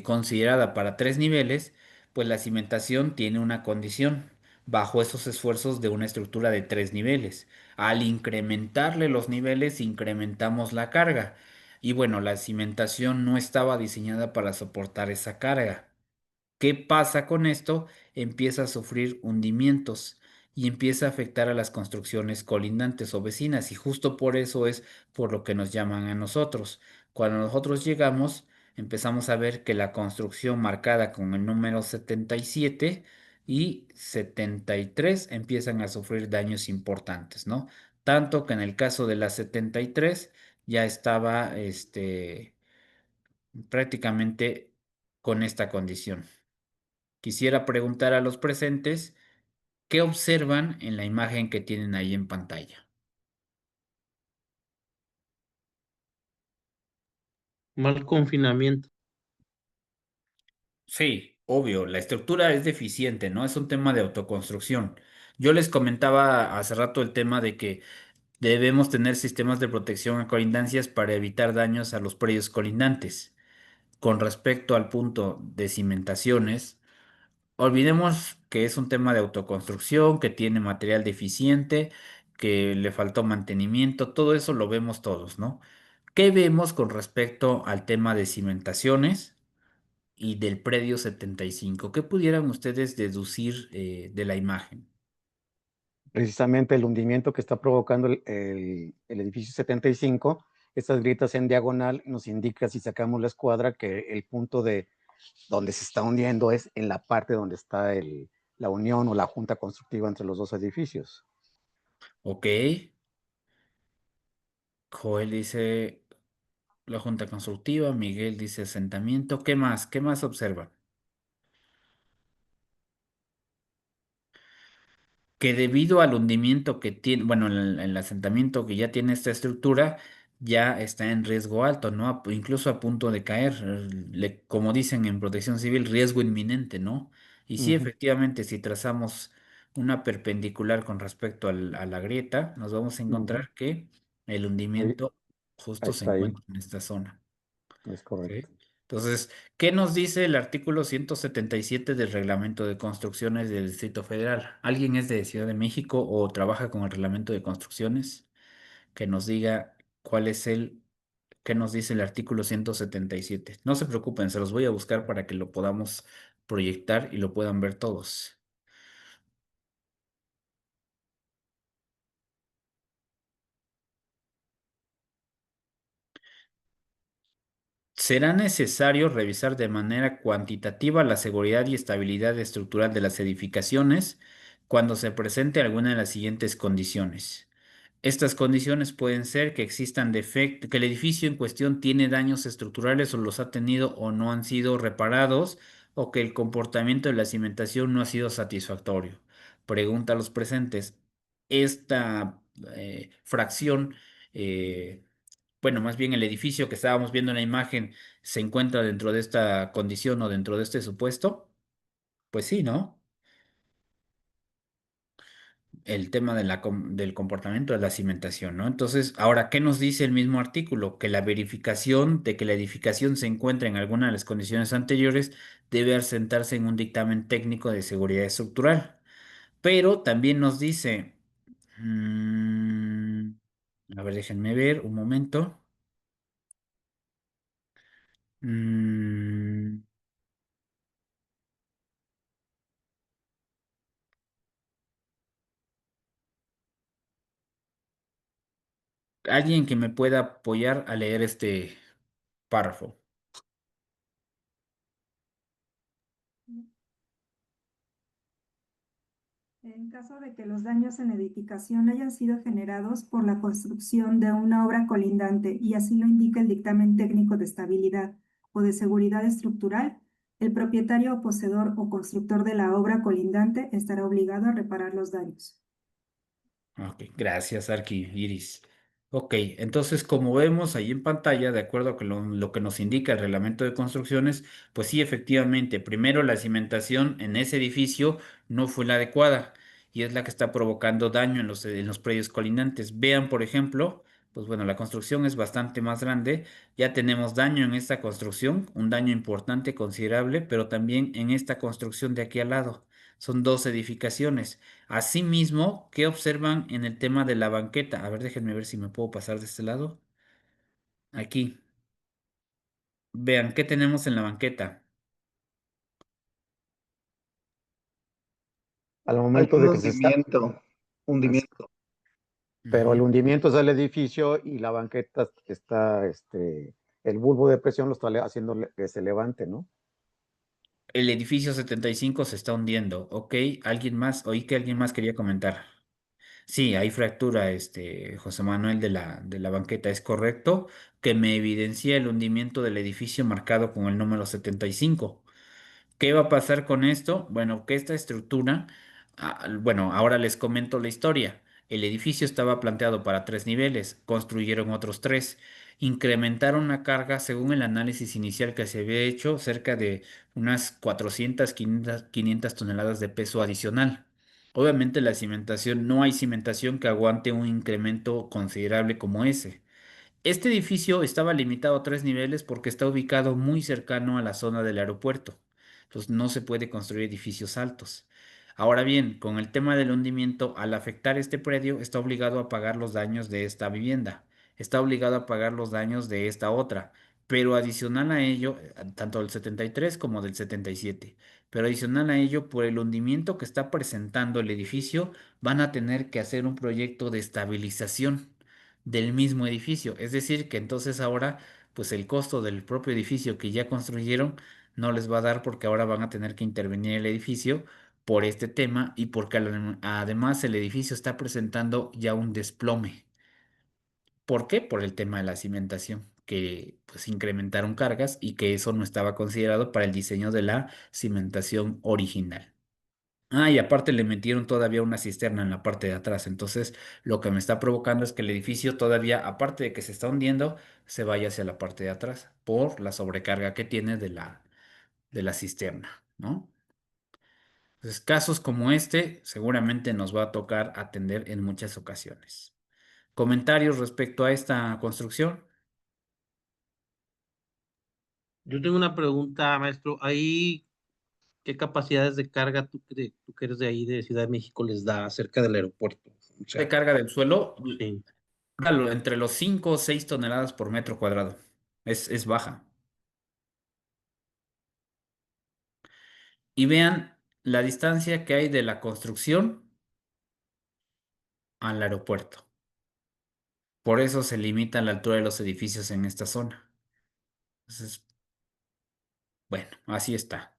considerada para 3 niveles, pues la cimentación tiene una condición bajo esos esfuerzos de una estructura de 3 niveles. Al incrementarle los niveles, incrementamos la carga. Y bueno, la cimentación no estaba diseñada para soportar esa carga. ¿Qué pasa con esto? Empieza a sufrir hundimientos y empieza a afectar a las construcciones colindantes o vecinas y justo por eso es por lo que nos llaman a nosotros. Cuando nosotros llegamos, empezamos a ver que la construcción marcada con el número 77 y 73 empiezan a sufrir daños importantes, ¿no? Tanto que en el caso de la 73 ya estaba prácticamente con esta condición. Quisiera preguntar a los presentes qué observan en la imagen que tienen ahí en pantalla. Mal confinamiento. Sí, Obvio, la estructura es deficiente, ¿no? Es un tema de autoconstrucción. Yo les comentaba hace rato el tema de que debemos tener sistemas de protección a colindancias para evitar daños a los predios colindantes. Con respecto al punto de cimentaciones, olvidemos que es un tema de autoconstrucción, que tiene material deficiente, que le faltó mantenimiento, todo eso lo vemos todos, ¿no? ¿Qué vemos con respecto al tema de cimentaciones y del predio 75? ¿Qué pudieran ustedes deducir de la imagen? Precisamente el hundimiento que está provocando el edificio 75, estas grietas en diagonal nos indica, si sacamos la escuadra, que el punto de donde se está hundiendo es en la parte donde está la unión o la junta constructiva entre los dos edificios. Ok, Joel dice la junta constructiva, Miguel dice asentamiento. ¿Qué más? ¿Qué más observan? Que debido al hundimiento que tiene, bueno, el asentamiento que ya tiene esta estructura, ya está en riesgo alto, ¿no? Incluso a punto de caer, como dicen en Protección Civil, riesgo inminente, ¿no? Y sí, Ujú. efectivamente, si trazamos una perpendicular con respecto a la grieta, nos vamos a Ujú. encontrar que el Ahí, hundimiento ahí justo se está ahí, encuentra en esta zona. es ¿Ok? correcto. Entonces, ¿qué nos dice el artículo 177 del Reglamento de Construcciones del Distrito Federal? ¿Alguien es de Ciudad de México o trabaja con el Reglamento de Construcciones? Que nos diga cuál es qué nos dice el artículo 177. No se preocupen, se los voy a buscar para que lo podamos proyectar y lo puedan ver todos. Será necesario revisar de manera cuantitativa la seguridad y estabilidad estructural de las edificaciones cuando se presente alguna de las siguientes condiciones. Estas condiciones pueden ser que existan defectos, que el edificio en cuestión tiene daños estructurales o los ha tenido o no han sido reparados, o que el comportamiento de la cimentación no ha sido satisfactorio. Pregunta a los presentes. Esta fracción bueno, más bien el edificio que estábamos viendo en la imagen se encuentra dentro de esta condición o dentro de este supuesto, pues sí, ¿no? El tema de del comportamiento de la cimentación, ¿no? Entonces, ahora, ¿qué nos dice el mismo artículo? Que la verificación de que la edificación se encuentra en alguna de las condiciones anteriores debe asentarse en un dictamen técnico de seguridad estructural. Pero también nos dice, mm, a ver, déjenme ver un momento. Mm, Alguien que me pueda apoyar a leer este párrafo. En caso de que los daños en edificación hayan sido generados por la construcción de una obra colindante y así lo indica el dictamen técnico de estabilidad o de seguridad estructural, el propietario o poseedor o constructor de la obra colindante estará obligado a reparar los daños. Ok, gracias, Arqui Iris. Ok, entonces como vemos ahí en pantalla, de acuerdo con lo que nos indica el reglamento de construcciones, pues sí, efectivamente, primero la cimentación en ese edificio no fue la adecuada y es la que está provocando daño en los predios colindantes. Vean, por ejemplo, pues bueno, la construcción es bastante más grande, ya tenemos daño en esta construcción, un daño importante, considerable, pero también en esta construcción de aquí al lado. Son dos edificaciones. Asimismo, ¿qué observan en el tema de la banqueta? A ver, déjenme ver si me puedo pasar de este lado. Aquí. Vean, ¿qué tenemos en la banqueta? Al Hay momento un de que se está, hundimiento. pero el Ujú. hundimiento es del edificio y la banqueta está, el bulbo de presión lo está haciendo que se levante, ¿no? El edificio 75 se está hundiendo. ¿Ok? ¿Alguien más? Oí que alguien más quería comentar. Sí, hay fractura, José Manuel, de la banqueta. Es correcto que me evidencia el hundimiento del edificio marcado con el número 75. ¿Qué va a pasar con esto? Bueno, que esta estructura, bueno, ahora les comento la historia. El edificio estaba planteado para tres niveles, construyeron otros tres. incrementaron la carga según el análisis inicial que se había hecho, cerca de unas 400, 500 toneladas de peso adicional. Obviamente la cimentación, no hay cimentación que aguante un incremento considerable como ese. Este edificio estaba limitado a 3 niveles porque está ubicado muy cercano a la zona del aeropuerto. Entonces no se puede construir edificios altos. Ahora bien, con el tema del hundimiento, al afectar este predio, está obligado a pagar los daños de esta vivienda. Está obligado a pagar los daños de esta otra. Pero adicional a ello, tanto del 73 como del 77. Pero adicional a ello, por el hundimiento que está presentando el edificio, van a tener que hacer un proyecto de estabilización del mismo edificio. Es decir, que entonces ahora, pues el costo del propio edificio que ya construyeron no les va a dar porque ahora van a tener que intervenir el edificio por este tema y porque además el edificio está presentando ya un desplome. ¿Por qué? Por el tema de la cimentación, que pues incrementaron cargas y que eso no estaba considerado para el diseño de la cimentación original. Ah, y aparte le metieron todavía una cisterna en la parte de atrás. Entonces, lo que me está provocando es que el edificio todavía, aparte de que se está hundiendo, se vaya hacia la parte de atrás por la sobrecarga que tiene de la cisterna, ¿no? Entonces, casos como este seguramente nos va a tocar atender en muchas ocasiones. ¿Comentarios respecto a esta construcción? Yo tengo una pregunta, maestro. Ahí, ¿qué capacidades de carga tú que eres de ahí, de Ciudad de México, les da cerca del aeropuerto? O De sea, carga del suelo, sí. entre los 5 o 6 toneladas por metro cuadrado. Es baja. Y vean la distancia que hay de la construcción al aeropuerto. Por eso se limita la altura de los edificios en esta zona. Entonces, bueno, así está.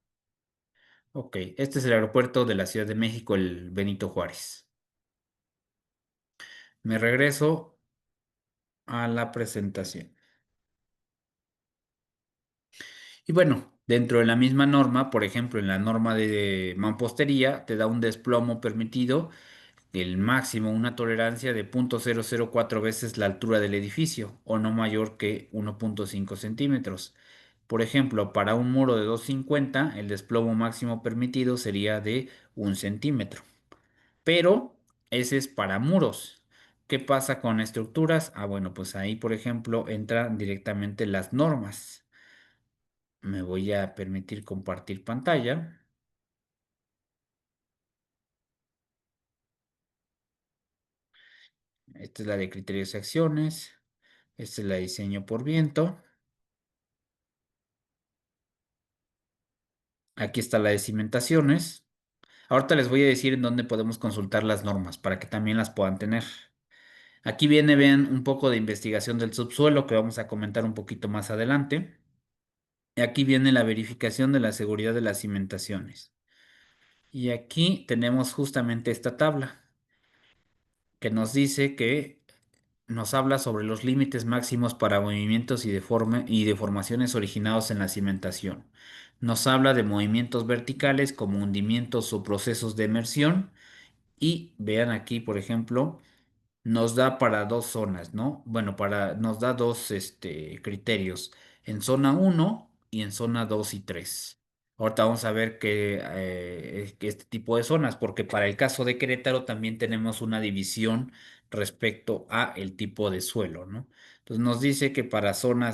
Ok, este es el aeropuerto de la Ciudad de México, el Benito Juárez. Me regreso a la presentación. Y bueno, dentro de la misma norma, por ejemplo, en la norma de mampostería, te da un desplomo permitido, el máximo, una tolerancia de 0.004 veces la altura del edificio, o no mayor que 1.5 centímetros. Por ejemplo, para un muro de 2,50, el desplomo máximo permitido sería de 1 centímetro. Pero ese es para muros. ¿Qué pasa con estructuras? Ah, bueno, pues ahí, por ejemplo, entran directamente las normas. Me voy a permitir compartir pantalla. Esta es la de criterios y acciones. Esta es la de diseño por viento. Aquí está la de cimentaciones. Ahorita les voy a decir en dónde podemos consultar las normas para que también las puedan tener. Aquí viene, vean, un poco de investigación del subsuelo que vamos a comentar un poquito más adelante. Y aquí viene la verificación de la seguridad de las cimentaciones. Y aquí tenemos justamente esta tabla que nos dice que nos habla sobre los límites máximos para movimientos y deformaciones originados en la cimentación. Nos habla de movimientos verticales como hundimientos o procesos de emersión. Y vean aquí, por ejemplo, nos da para dos zonas, ¿no? Bueno, nos da dos criterios, en zona uno y en zona 2 y 3. Ahorita vamos a ver que este tipo de zonas, porque para el caso de Querétaro también tenemos una división respecto a el tipo de suelo, ¿no? Entonces nos dice que para zona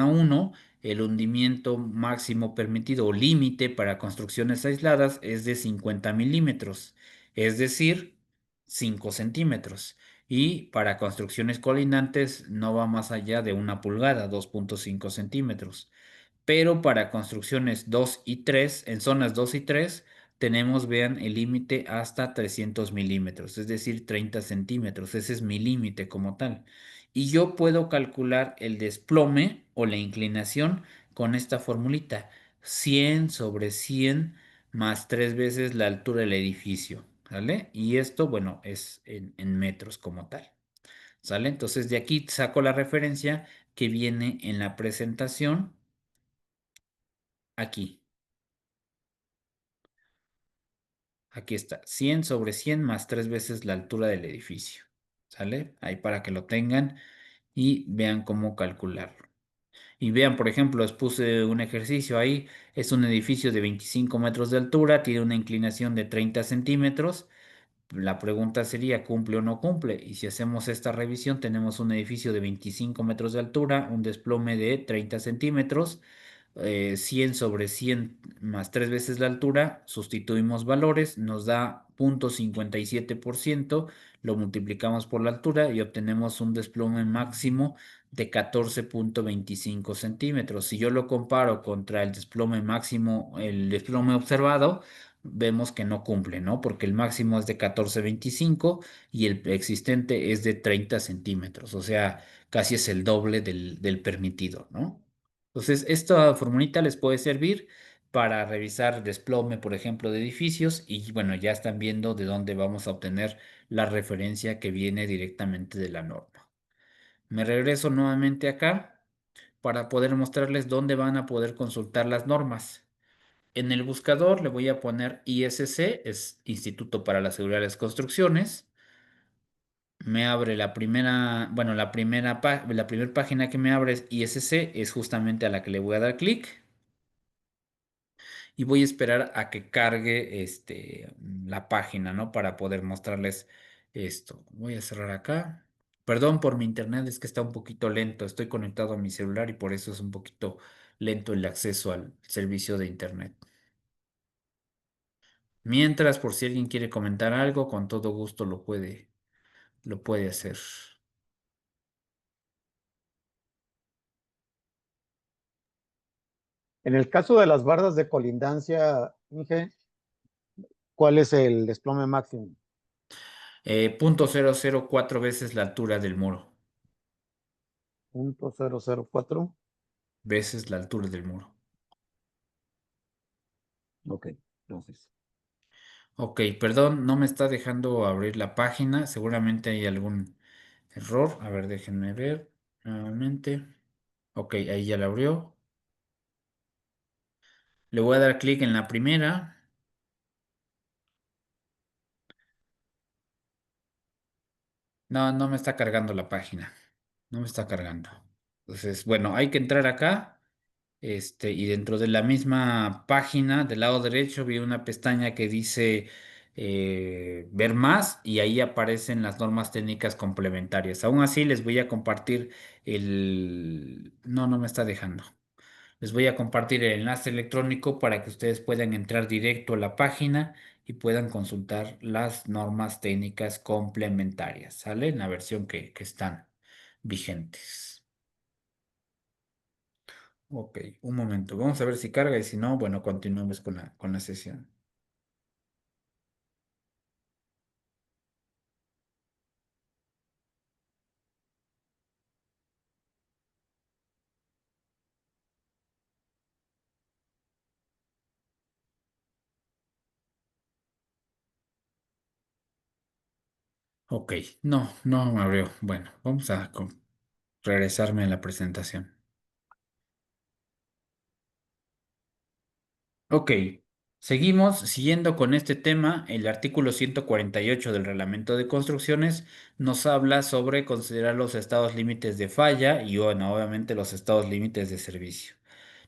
uno, el hundimiento máximo permitido o límite para construcciones aisladas es de 50 milímetros, es decir, 5 centímetros. Y para construcciones colindantes no va más allá de 1 pulgada, 2.5 centímetros. Pero para construcciones 2 y 3, en zonas 2 y 3, tenemos, vean, el límite hasta 300 milímetros, es decir, 30 centímetros. Ese es mi límite como tal. Y yo puedo calcular el desplome o la inclinación con esta formulita: 100 sobre 100 más 3 veces la altura del edificio. ¿Sale? Y esto, bueno, es en metros como tal. ¿Sale? Entonces de aquí saco la referencia que viene en la presentación aquí. Aquí está, 100 sobre 100 más 3 veces la altura del edificio. ¿Sale? Ahí para que lo tengan. y vean cómo calcularlo. Y vean, por ejemplo, les puse un ejercicio ahí, es un edificio de 25 metros de altura, tiene una inclinación de 30 centímetros. La pregunta sería, ¿cumple o no cumple? Y si hacemos esta revisión, tenemos un edificio de 25 metros de altura, un desplome de 30 centímetros, 100 sobre 100 más 3 veces la altura, sustituimos valores, nos da 0,57%, lo multiplicamos por la altura y obtenemos un desplome máximo de 14,25 centímetros. Si yo lo comparo contra el desplome máximo, el desplome observado, vemos que no cumple, ¿no? Porque el máximo es de 14,25 y el existente es de 30 centímetros, o sea, casi es el doble del permitido, ¿no? Entonces, esta formulita les puede servir para revisar desplome, por ejemplo, de edificios y bueno, ya están viendo de dónde vamos a obtener la referencia que viene directamente de la norma. Me regreso nuevamente acá para poder mostrarles dónde van a poder consultar las normas. En el buscador le voy a poner ISC, es Instituto para la Seguridad de las Construcciones. Me abre la primera, bueno, la primera página que me abre es ISC, es justamente a la que le voy a dar clic. Y voy a esperar a que cargue la página, ¿no? Para poder mostrarles esto. Voy a cerrar acá. Perdón por mi internet, es que está un poquito lento. Estoy conectado a mi celular y por eso es un poquito lento el acceso al servicio de internet. Mientras, por si alguien quiere comentar algo, con todo gusto lo puede hacer. En el caso de las bardas de colindancia, Inge, ¿cuál es el desplome máximo? 0,004 veces la altura del muro. 0.004. Veces la altura del muro. Ok, entonces. Ok, perdón, no me está dejando abrir la página. Seguramente hay algún error. A ver, déjenme ver nuevamente. Ok, ahí ya la abrió. Le voy a dar clic en la primera. No, no me está cargando la página. No me está cargando. Entonces, bueno, hay que entrar acá. Y dentro de la misma página, del lado derecho, vi una pestaña que dice ver más y ahí aparecen las normas técnicas complementarias. Aún así, les voy a compartir el... No, no me está dejando. Les voy a compartir el enlace electrónico para que ustedes puedan entrar directo a la página y puedan consultar las normas técnicas complementarias, ¿sale? En la versión que están vigentes. Ok, un momento. Vamos a ver si carga y si no, bueno, continuamos con la sesión. Ok, no, no me abrió. Bueno, vamos a regresarme a la presentación. Ok, seguimos siguiendo con este tema. El artículo 148 del Reglamento de Construcciones nos habla sobre considerar los estados límites de falla y, bueno, obviamente los estados límites de servicio.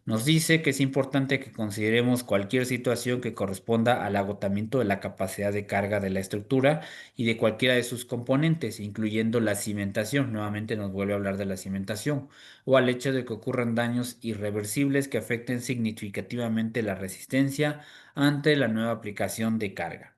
Nos dice que es importante que consideremos cualquier situación que corresponda al agotamiento de la capacidad de carga de la estructura y de cualquiera de sus componentes, incluyendo la cimentación. Nuevamente nos vuelve a hablar de la cimentación, o al hecho de que ocurran daños irreversibles que afecten significativamente la resistencia ante la nueva aplicación de carga.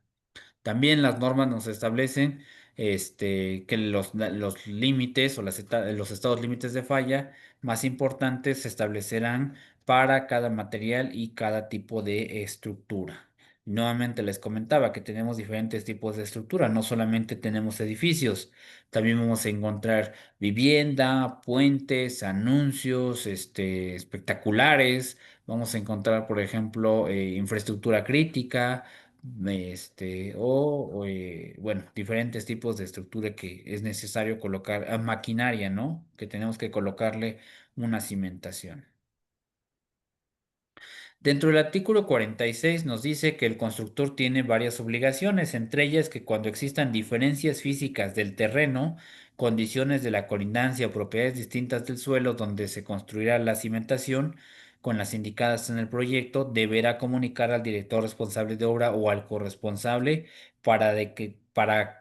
También las normas nos establecen que los límites o los estados límites de falla más importantes se establecerán para cada material y cada tipo de estructura. Nuevamente les comentaba que tenemos diferentes tipos de estructura, no solamente tenemos edificios, también vamos a encontrar vivienda, puentes, anuncios, espectaculares, vamos a encontrar, por ejemplo, infraestructura crítica, bueno, diferentes tipos de estructura que es necesario colocar, maquinaria, ¿no? Que tenemos que colocarle una cimentación. Dentro del artículo 46 nos dice que el constructor tiene varias obligaciones, entre ellas que cuando existan diferencias físicas del terreno, condiciones de la colindancia o propiedades distintas del suelo donde se construirá la cimentación con las indicadas en el proyecto, deberá comunicar al director responsable de obra o al corresponsable para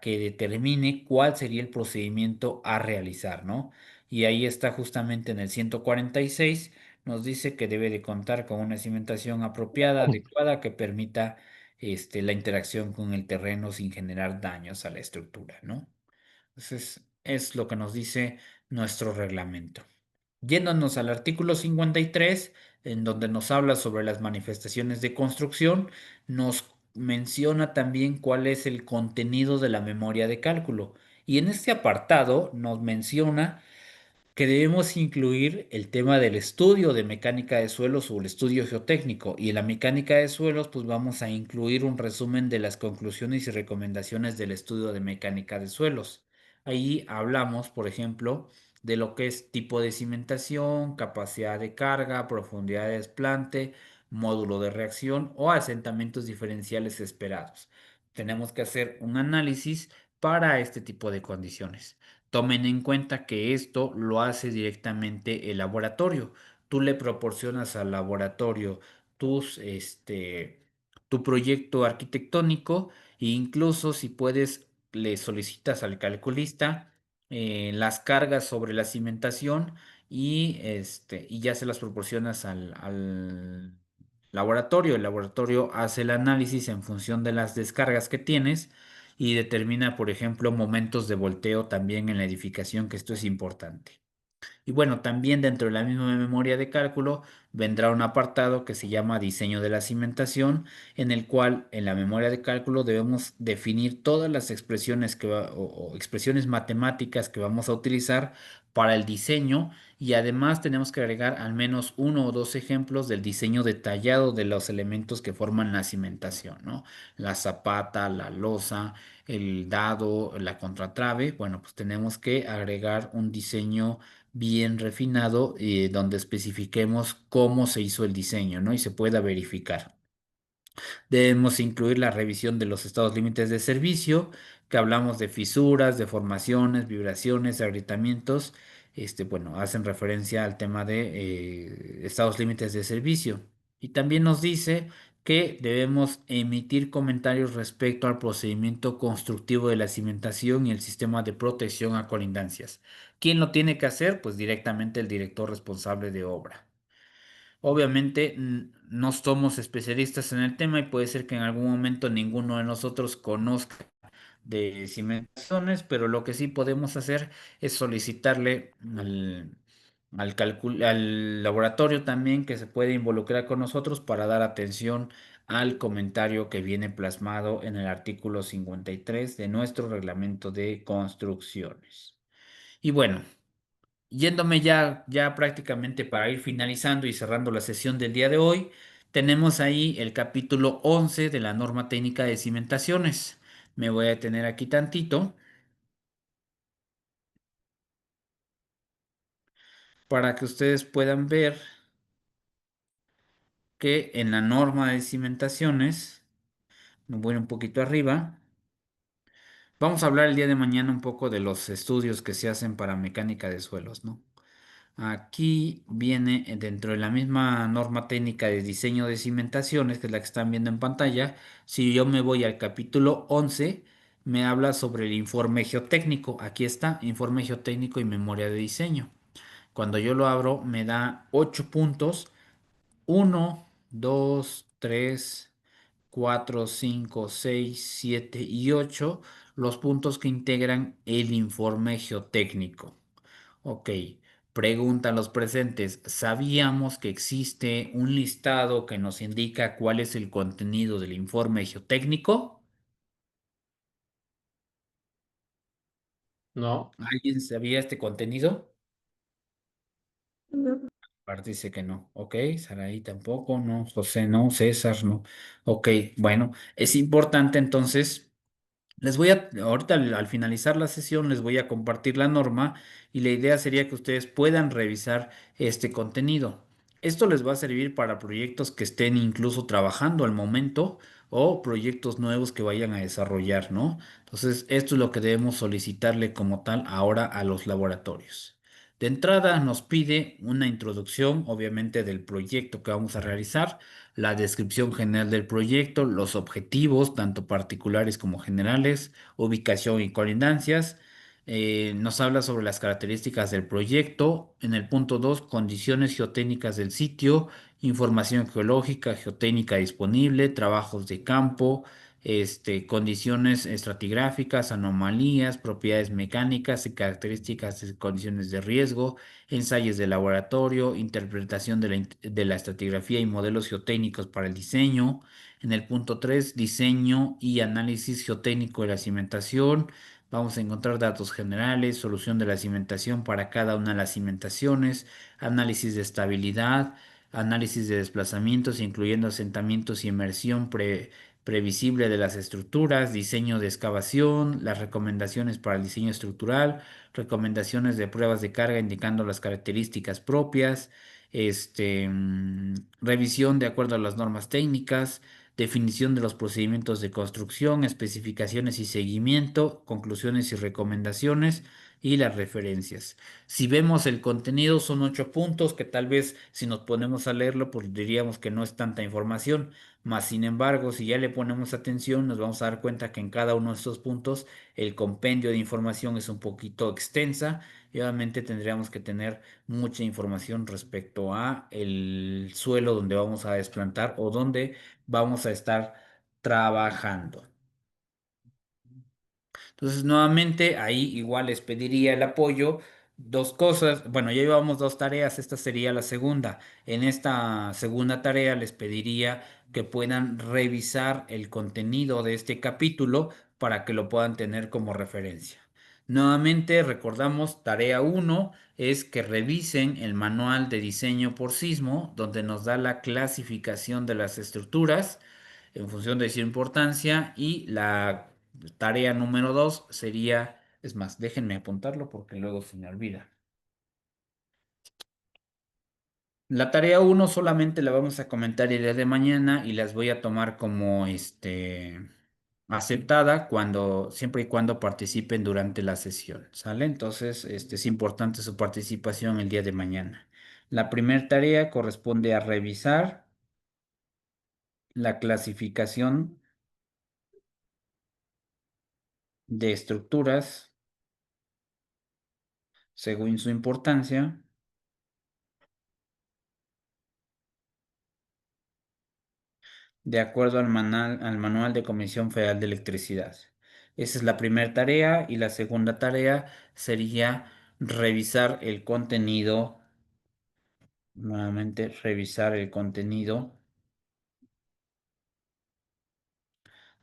que determine cuál sería el procedimiento a realizar, ¿no? Y ahí está justamente en el 146 nos dice que debe de contar con una cimentación apropiada, adecuada, que permita la interacción con el terreno sin generar daños a la estructura, ¿no? Entonces, es lo que nos dice nuestro reglamento. Yéndonos al artículo 53, en donde nos habla sobre las manifestaciones de construcción, nos menciona también cuál es el contenido de la memoria de cálculo. Y en este apartado nos menciona que debemos incluir el tema del estudio de mecánica de suelos o el estudio geotécnico. Y en la mecánica de suelos, pues vamos a incluir un resumen de las conclusiones y recomendaciones del estudio de mecánica de suelos. Ahí hablamos, por ejemplo, de lo que es tipo de cimentación, capacidad de carga, profundidad de desplante, módulo de reacción o asentamientos diferenciales esperados. Tenemos que hacer un análisis para este tipo de condiciones. Tomen en cuenta que esto lo hace directamente el laboratorio. Tú le proporcionas al laboratorio tu proyecto arquitectónico e incluso si puedes, le solicitas al calculista las cargas sobre la cimentación y ya se las proporcionas al laboratorio. El laboratorio hace el análisis en función de las descargas que tienes y determina, por ejemplo, momentos de volteo también en la edificación, que esto es importante. Y bueno, también dentro de la misma memoria de cálculo vendrá un apartado que se llama diseño de la cimentación, en el cual en la memoria de cálculo debemos definir todas las expresiones o expresiones matemáticas que vamos a utilizar para el diseño y además tenemos que agregar al menos uno o dos ejemplos del diseño detallado de los elementos que forman la cimentación, ¿no? La zapata, la losa, el dado, la contratrave. Bueno, pues tenemos que agregar un diseño bien refinado donde especifiquemos cómo se hizo el diseño, ¿no? Y se pueda verificar. Debemos incluir la revisión de los estados límites de servicio, que hablamos de fisuras, deformaciones, vibraciones, agrietamientos. Bueno, hacen referencia al tema de estados límites de servicio. Y también nos dice que debemos emitir comentarios respecto al procedimiento constructivo de la cimentación y el sistema de protección a colindancias. ¿Quién lo tiene que hacer? Pues directamente el director responsable de obra. Obviamente no somos especialistas en el tema y puede ser que en algún momento ninguno de nosotros conozca de cimentaciones, pero lo que sí podemos hacer es solicitarle al laboratorio también que se puede involucrar con nosotros para dar atención al comentario que viene plasmado en el artículo 53 de nuestro reglamento de construcciones. Y bueno. Yéndome ya prácticamente para ir finalizando y cerrando la sesión del día de hoy, tenemos ahí el capítulo 11 de la norma técnica de cimentaciones. Me voy a detener aquí tantito para que ustedes puedan ver que en la norma de cimentaciones, me voy un poquito arriba, vamos a hablar el día de mañana un poco de los estudios que se hacen para mecánica de suelos, ¿no? Aquí viene dentro de la misma norma técnica de diseño de cimentaciones, que es la que están viendo en pantalla. Si yo me voy al capítulo 11, me habla sobre el informe geotécnico. Aquí está, informe geotécnico y memoria de diseño. Cuando yo lo abro, me da 8 puntos. Uno, 2, 3, 4, 5, 6, 7 y 8, los puntos que integran el informe geotécnico. Ok, preguntan los presentes. ¿Sabíamos que existe un listado que nos indica cuál es el contenido del informe geotécnico? No, ¿Alguien sabía este contenido? Aparte dice que no. Ok, Saraí tampoco, no. José no, César no. Ok, bueno, es importante entonces. Ahorita al finalizar la sesión, les voy a compartir la norma y la idea sería que ustedes puedan revisar este contenido. Esto les va a servir para proyectos que estén incluso trabajando al momento o proyectos nuevos que vayan a desarrollar, ¿no? Entonces, esto es lo que debemos solicitarle como tal ahora a los laboratorios. De entrada nos pide una introducción, obviamente, del proyecto que vamos a realizar, la descripción general del proyecto, los objetivos, tanto particulares como generales, ubicación y colindancias. Nos habla sobre las características del proyecto. En el punto 2, condiciones geotécnicas del sitio, información geológica, geotécnica disponible, trabajos de campo, condiciones estratigráficas, anomalías, propiedades mecánicas y características de condiciones de riesgo, ensayos de laboratorio, interpretación de la estratigrafía y modelos geotécnicos para el diseño. En el punto 3, diseño y análisis geotécnico de la cimentación. Vamos a encontrar datos generales, solución de la cimentación para cada una de las cimentaciones, análisis de estabilidad, análisis de desplazamientos, incluyendo asentamientos y inmersión previsible de las estructuras, diseño de excavación, las recomendaciones para el diseño estructural, recomendaciones de pruebas de carga indicando las características propias, revisión de acuerdo a las normas técnicas, definición de los procedimientos de construcción, especificaciones y seguimiento, conclusiones y recomendaciones y las referencias. Si vemos el contenido, son 8 puntos que tal vez si nos ponemos a leerlo, pues diríamos que no es tanta información. Mas, sin embargo, si ya le ponemos atención, nos vamos a dar cuenta que en cada uno de estos puntos el compendio de información es un poquito extensa y obviamente tendríamos que tener mucha información respecto a el suelo donde vamos a desplantar o donde vamos a estar trabajando. Entonces, nuevamente, ahí igual les pediría el apoyo. Dos cosas, bueno, ya llevamos 2 tareas, esta sería la segunda. En esta segunda tarea les pediría que puedan revisar el contenido de este capítulo para que lo puedan tener como referencia. Nuevamente, recordamos, tarea 1 es que revisen el manual de diseño por sismo, donde nos da la clasificación de las estructuras en función de su importancia y la tarea número 2 sería, es más, déjenme apuntarlo porque luego se me olvida. La tarea 1 solamente la vamos a comentar el día de mañana y las voy a tomar como aceptada siempre y cuando participen durante la sesión, ¿sale? Entonces, es importante su participación el día de mañana. La primera tarea corresponde a revisar la clasificación de estructuras según su importancia, de acuerdo al Manual de Comisión Federal de Electricidad. Esa es la primera tarea y la segunda tarea sería revisar el contenido, nuevamente revisar el contenido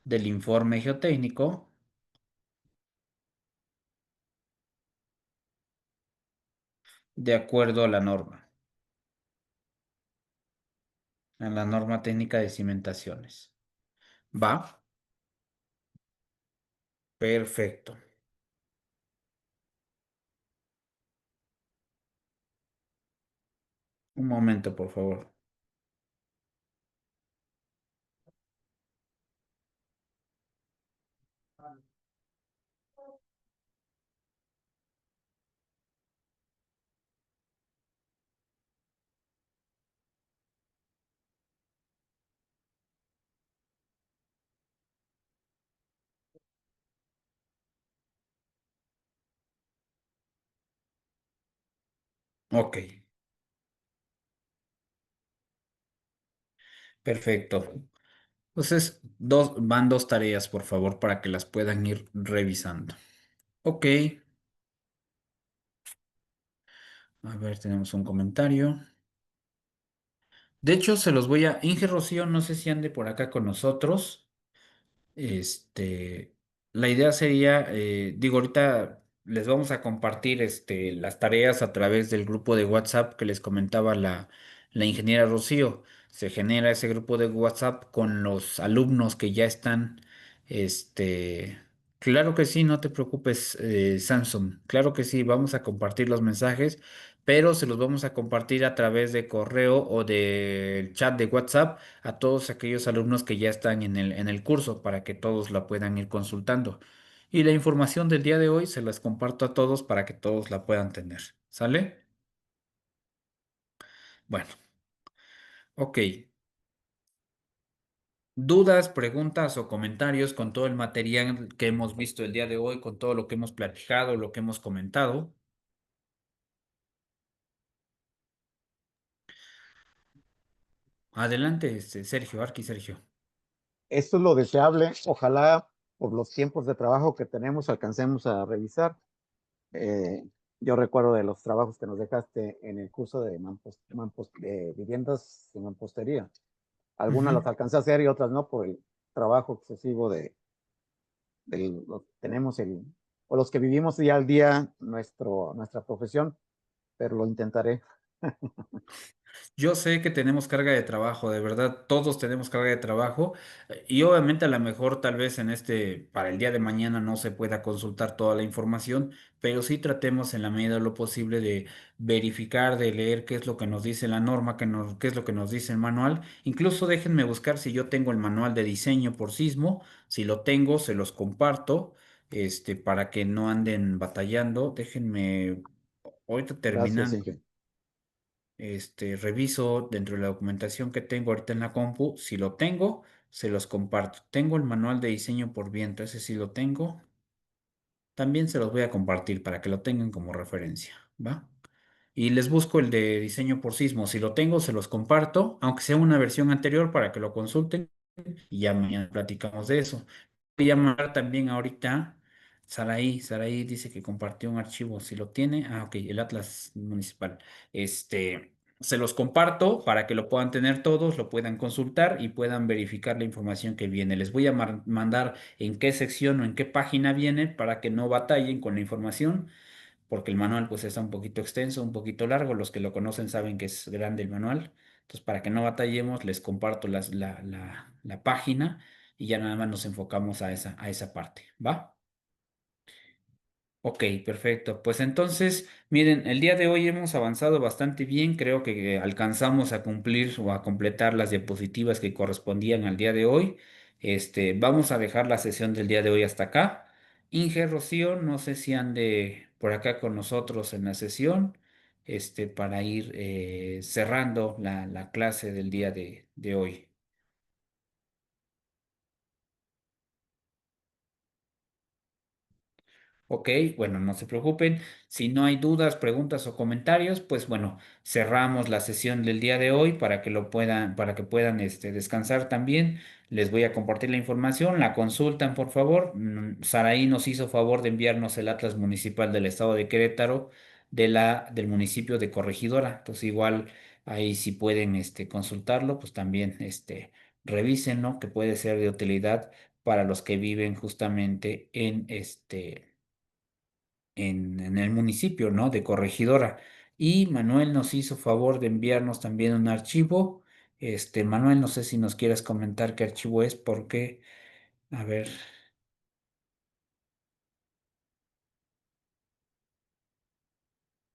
del informe geotécnico de acuerdo a la norma técnica de cimentaciones. ¿Va? Perfecto. Un momento, por favor. Ok, perfecto. Entonces, van 2 tareas, por favor, para que las puedan ir revisando. Ok, a ver, tenemos un comentario. De hecho, se los voy a... Inge Rocío, no sé si ande por acá con nosotros. Este, la idea sería, digo, ahorita les vamos a compartir las tareas a través del grupo de WhatsApp que les comentaba la ingeniera Rocío. Se genera ese grupo de WhatsApp con los alumnos que ya están, claro que sí, no te preocupes, Samsung. Claro que sí, vamos a compartir los mensajes pero se los vamos a compartir a través de correo o del chat de WhatsApp a todos aquellos alumnos que ya están en el curso para que todos la puedan ir consultando. Y la información del día de hoy se las comparto a todos para que todos la puedan tener. ¿Sale? Bueno, ok. Dudas, preguntas o comentarios con todo el material que hemos visto el día de hoy, con todo lo que hemos platicado, lo que hemos comentado. Adelante, Sergio, Arqui Sergio. Esto es lo deseable. Ojalá por los tiempos de trabajo que tenemos alcancemos a revisar. Eh, yo recuerdo de los trabajos que nos dejaste en el curso de, de viviendas de mampostería. Algunas las alcancé a hacer y otras no por el trabajo excesivo tenemos o los que vivimos día al día nuestra profesión, pero lo intentaré. Yo sé que tenemos carga de trabajo, de verdad, todos tenemos carga de trabajo y obviamente a lo mejor tal vez para el día de mañana no se pueda consultar toda la información, pero sí tratemos en la medida de lo posible de verificar, de leer qué es lo que nos dice la norma, qué es lo que nos dice el manual. Incluso déjenme buscar si yo tengo el manual de diseño por sismo, si lo tengo, se los comparto, para que no anden batallando. Déjenme, ahorita Gracias, terminando. Inge. Reviso dentro de la documentación que tengo ahorita en la compu. Si lo tengo, se los comparto. Tengo el manual de diseño por viento, ese sí lo tengo. También se los voy a compartir para que lo tengan como referencia, ¿va? Y les busco el de diseño por sismo. Si lo tengo, se los comparto, aunque sea una versión anterior para que lo consulten y ya mañana platicamos de eso. Voy a llamar también ahorita. Saraí dice que compartió un archivo. Si lo tiene, ok, el Atlas Municipal. Se los comparto para que lo puedan tener todos, lo puedan consultar y puedan verificar la información que viene. Les voy a mandar en qué sección o en qué página viene para que no batallen con la información, porque el manual pues está un poquito extenso, un poquito largo. Los que lo conocen saben que es grande el manual. Entonces, para que no batallemos, les comparto la página y ya nada más nos enfocamos a esa parte, ¿va? Ok, perfecto. Pues entonces, miren, el día de hoy hemos avanzado bastante bien. Creo que alcanzamos a cumplir o a completar las diapositivas que correspondían al día de hoy. Vamos a dejar la sesión del día de hoy hasta acá. Inge, Rocío, no sé si ande por acá con nosotros en la sesión, para ir cerrando la clase del día de hoy. Ok, bueno, no se preocupen. Si no hay dudas, preguntas o comentarios, pues bueno, cerramos la sesión del día de hoy para que puedan descansar también. Les voy a compartir la información, la consultan, por favor. Saraí nos hizo favor de enviarnos el Atlas Municipal del Estado de Querétaro del municipio de Corregidora. Entonces, igual ahí si pueden consultarlo, pues también revísenlo, que puede ser de utilidad para los que viven justamente en el municipio, ¿no? De Corregidora. Y Manuel nos hizo favor de enviarnos también un archivo. Manuel, no sé si nos quieres comentar qué archivo es, porque, a ver.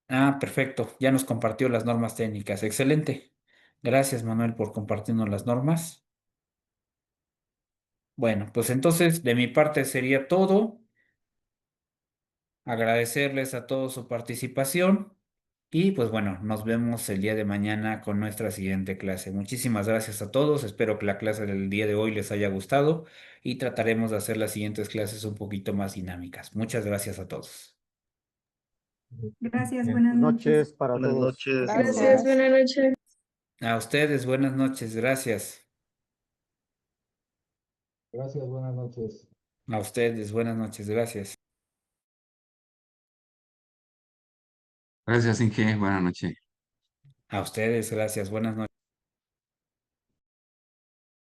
Ah, perfecto. Ya nos compartió las normas técnicas. Excelente. Gracias, Manuel, por compartirnos las normas. Bueno, pues entonces de mi parte sería todo. Agradecerles a todos su participación. Y pues bueno, nos vemos el día de mañana con nuestra siguiente clase. Muchísimas gracias a todos. Espero que la clase del día de hoy les haya gustado y trataremos de hacer las siguientes clases un poquito más dinámicas. Muchas gracias a todos. Gracias, Bien. buenas Buenas noches. noches para Buenas todos. noches. Gracias. Buenas noches. A ustedes, buenas noches. Gracias. Gracias, buenas noches. A ustedes, buenas noches. Gracias. Gracias, Inge. Buenas noches. A ustedes, gracias. Buenas noches.